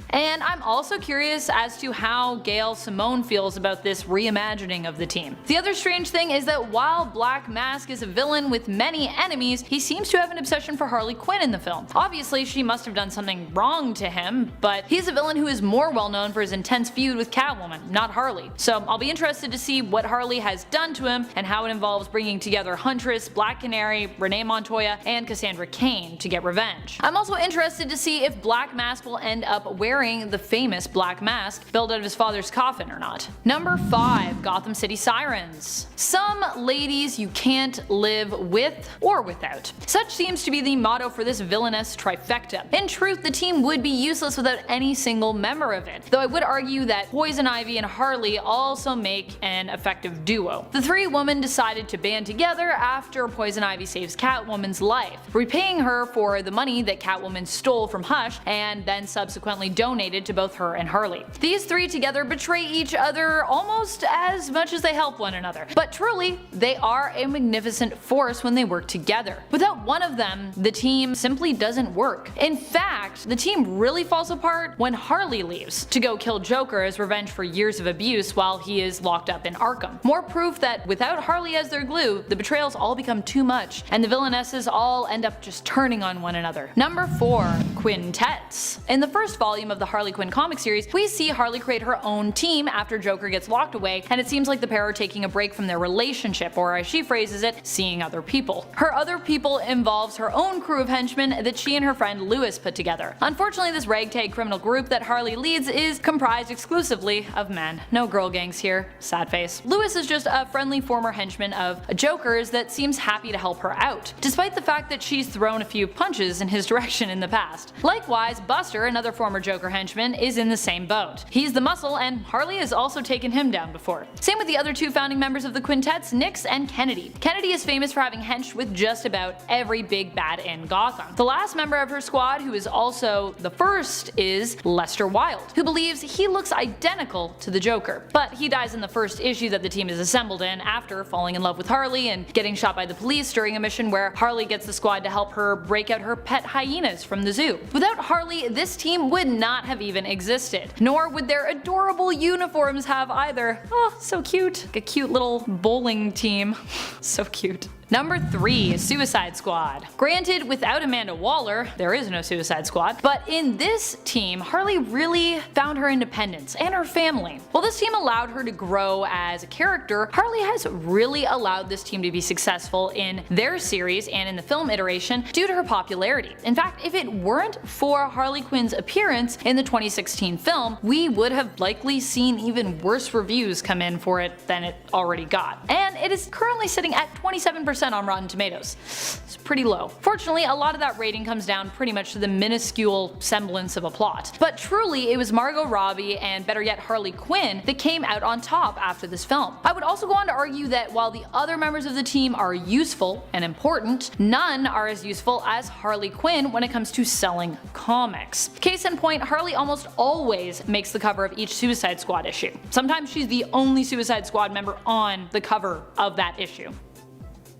And I'm also curious as to how Gail Simone feels about this reimagining of the team. The other strange thing is that while Black Mask is a villain with many enemies, he seems to have an obsession for Harley Quinn in the film. Obviously she must have done something wrong to him, but he's a villain who is more well known for his intense feud with Catwoman, not Harley. So I'll be interested to see what Harley has done to him and how it involves bringing together Huntress, Black Canary, Renee Montoya, and Cassandra Cain to get revenge. I'm also interested to see if Black Mask will end up wearing the famous Black Mask built out of his father's coffin or not. Number 5. Gotham City Sirens. Some ladies you can't live with or without. Such seems to be the motto for this villainous trifecta. In truth, the team would be useless without any single member of it, though I would argue that Poison Ivy and Harley also make an effective duo. The three women decided to band together after Poison Ivy saves Catwoman's life, repaying her for the money that Catwoman stole from Hush and then subsequently donated to both her and Harley. These three together betray each other almost as much as they help one another, but truly, they are a magnificent force when they work together. Without one of them, the team simply doesn't work. In fact, the team really falls apart when Harley leaves to go kill Joker as revenge for years of abuse while he is locked up in Arkham. More proof that without Harley as their glue, the betrayals all become too much, and the villainesses all end up just turning on one another. Number 4. Quintets. In the first volume of the Harley Quinn comic series, we see Harley create her own team after Joker gets locked away, and it seems like the pair are taking a break from their relationship, or as she phrases it, seeing other people. Her other people involves her own crew of henchmen that she and her friend Lewis put together. Unfortunately, this ragtag criminal group that Harley leads is comprised exclusively of men. No girl gangs here. Sad face. Lewis is just a friendly former henchman of Joker's that seems happy to help her out, despite the fact that she's thrown a few punches in his direction in the past. Likewise, Buster, another former Joker henchman, is in the same boat. He's the muscle, and Harley has also taken him down before. Same with the other two founding members of the Quintets, Nyx and Kennedy. Kennedy is famous for having henched with just about every big bad in Gotham. The last member of her squad, who is also the first, is Lester Wilde, who believes he looks identical to the Joker. But he dies in the first issue that the team is assembled in after falling in love with Harley and getting shot by the police during a mission where Harley gets the squad to help her break out her pet hyenas from the zoo. Without Harley, this team would not have even existed, nor would their adorable uniforms have either. Oh, so cute. A cute little bowling team. So cute. Number 3, Suicide Squad. Granted, without Amanda Waller, there is no Suicide Squad, but in this team, Harley really found her independence and her family. While this team allowed her to grow as a character, Harley has really allowed this team to be successful in their series and in the film iteration due to her popularity. In fact, if it weren't for Harley Quinn's appearance in the 2016 film, we would have likely seen even worse reviews come in for it than it already got. And it is currently sitting at 27% on Rotten Tomatoes. It's pretty low. Fortunately, a lot of that rating comes down pretty much to the minuscule semblance of a plot. But truly, it was Margot Robbie and better yet Harley Quinn that came out on top after this film. I would also go on to argue that while the other members of the team are useful and important, none are as useful as Harley Quinn when it comes to selling comics. Case in point, Harley almost always makes the cover of each Suicide Squad issue. Sometimes she's the only Suicide Squad member on the cover of that issue.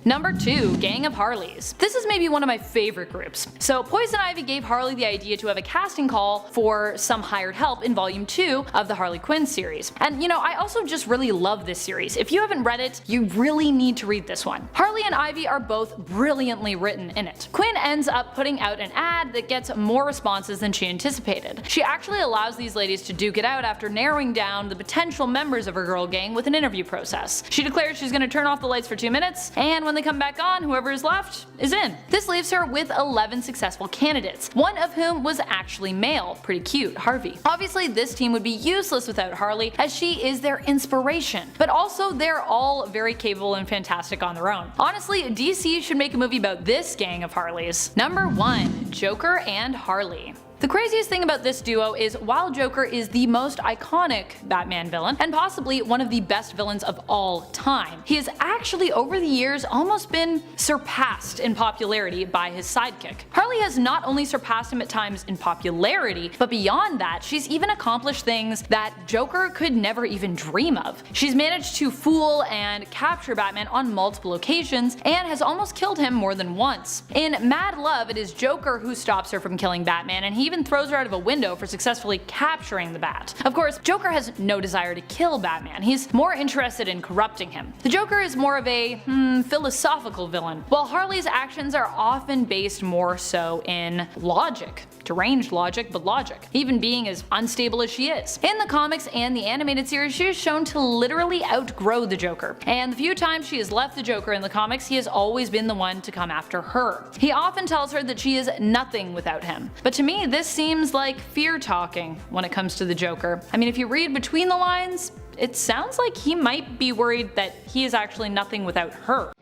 Number 2, Gang of Harleys. This is maybe one of my favorite groups. So Poison Ivy gave Harley the idea to have a casting call for some hired help in volume 2 of the Harley Quinn series. And you know, I also just really love this series. If you haven't read it, you really need to read this one. Harley and Ivy are both brilliantly written in it. Quinn ends up putting out an ad that gets more responses than she anticipated. She actually allows these ladies to duke it out after narrowing down the potential members of her girl gang with an interview process. She declares she's going to turn off the lights for 2 minutes, and when they come back on, whoever is left is in. This leaves her with 11 successful candidates, one of whom was actually male. Pretty cute, Harvey. Obviously, this team would be useless without Harley, as she is their inspiration. But also, they're all very capable and fantastic on their own. Honestly, DC should make a movie about this gang of Harleys. Number 1, Joker and Harley. The craziest thing about this duo is while Joker is the most iconic Batman villain, and possibly one of the best villains of all time, he has actually over the years almost been surpassed in popularity by his sidekick. Harley has not only surpassed him at times in popularity, but beyond that, she's even accomplished things that Joker could never even dream of. She's managed to fool and capture Batman on multiple occasions, and has almost killed him more than once. In Mad Love, it is Joker who stops her from killing Batman, and he even throws her out of a window for successfully capturing the Bat. Of course, Joker has no desire to kill Batman. He's more interested in corrupting him. The Joker is more of a philosophical villain, while Harley's actions are often based more so in logic. Deranged logic, but logic, even being as unstable as she is. In the comics and the animated series, she is shown to literally outgrow the Joker, and the few times she has left the Joker in the comics, he has always been the one to come after her. He often tells her that she is nothing without him. But to me, this seems like fear talking when it comes to the Joker. I mean, if you read between the lines, it sounds like he might be worried that he is actually nothing without her.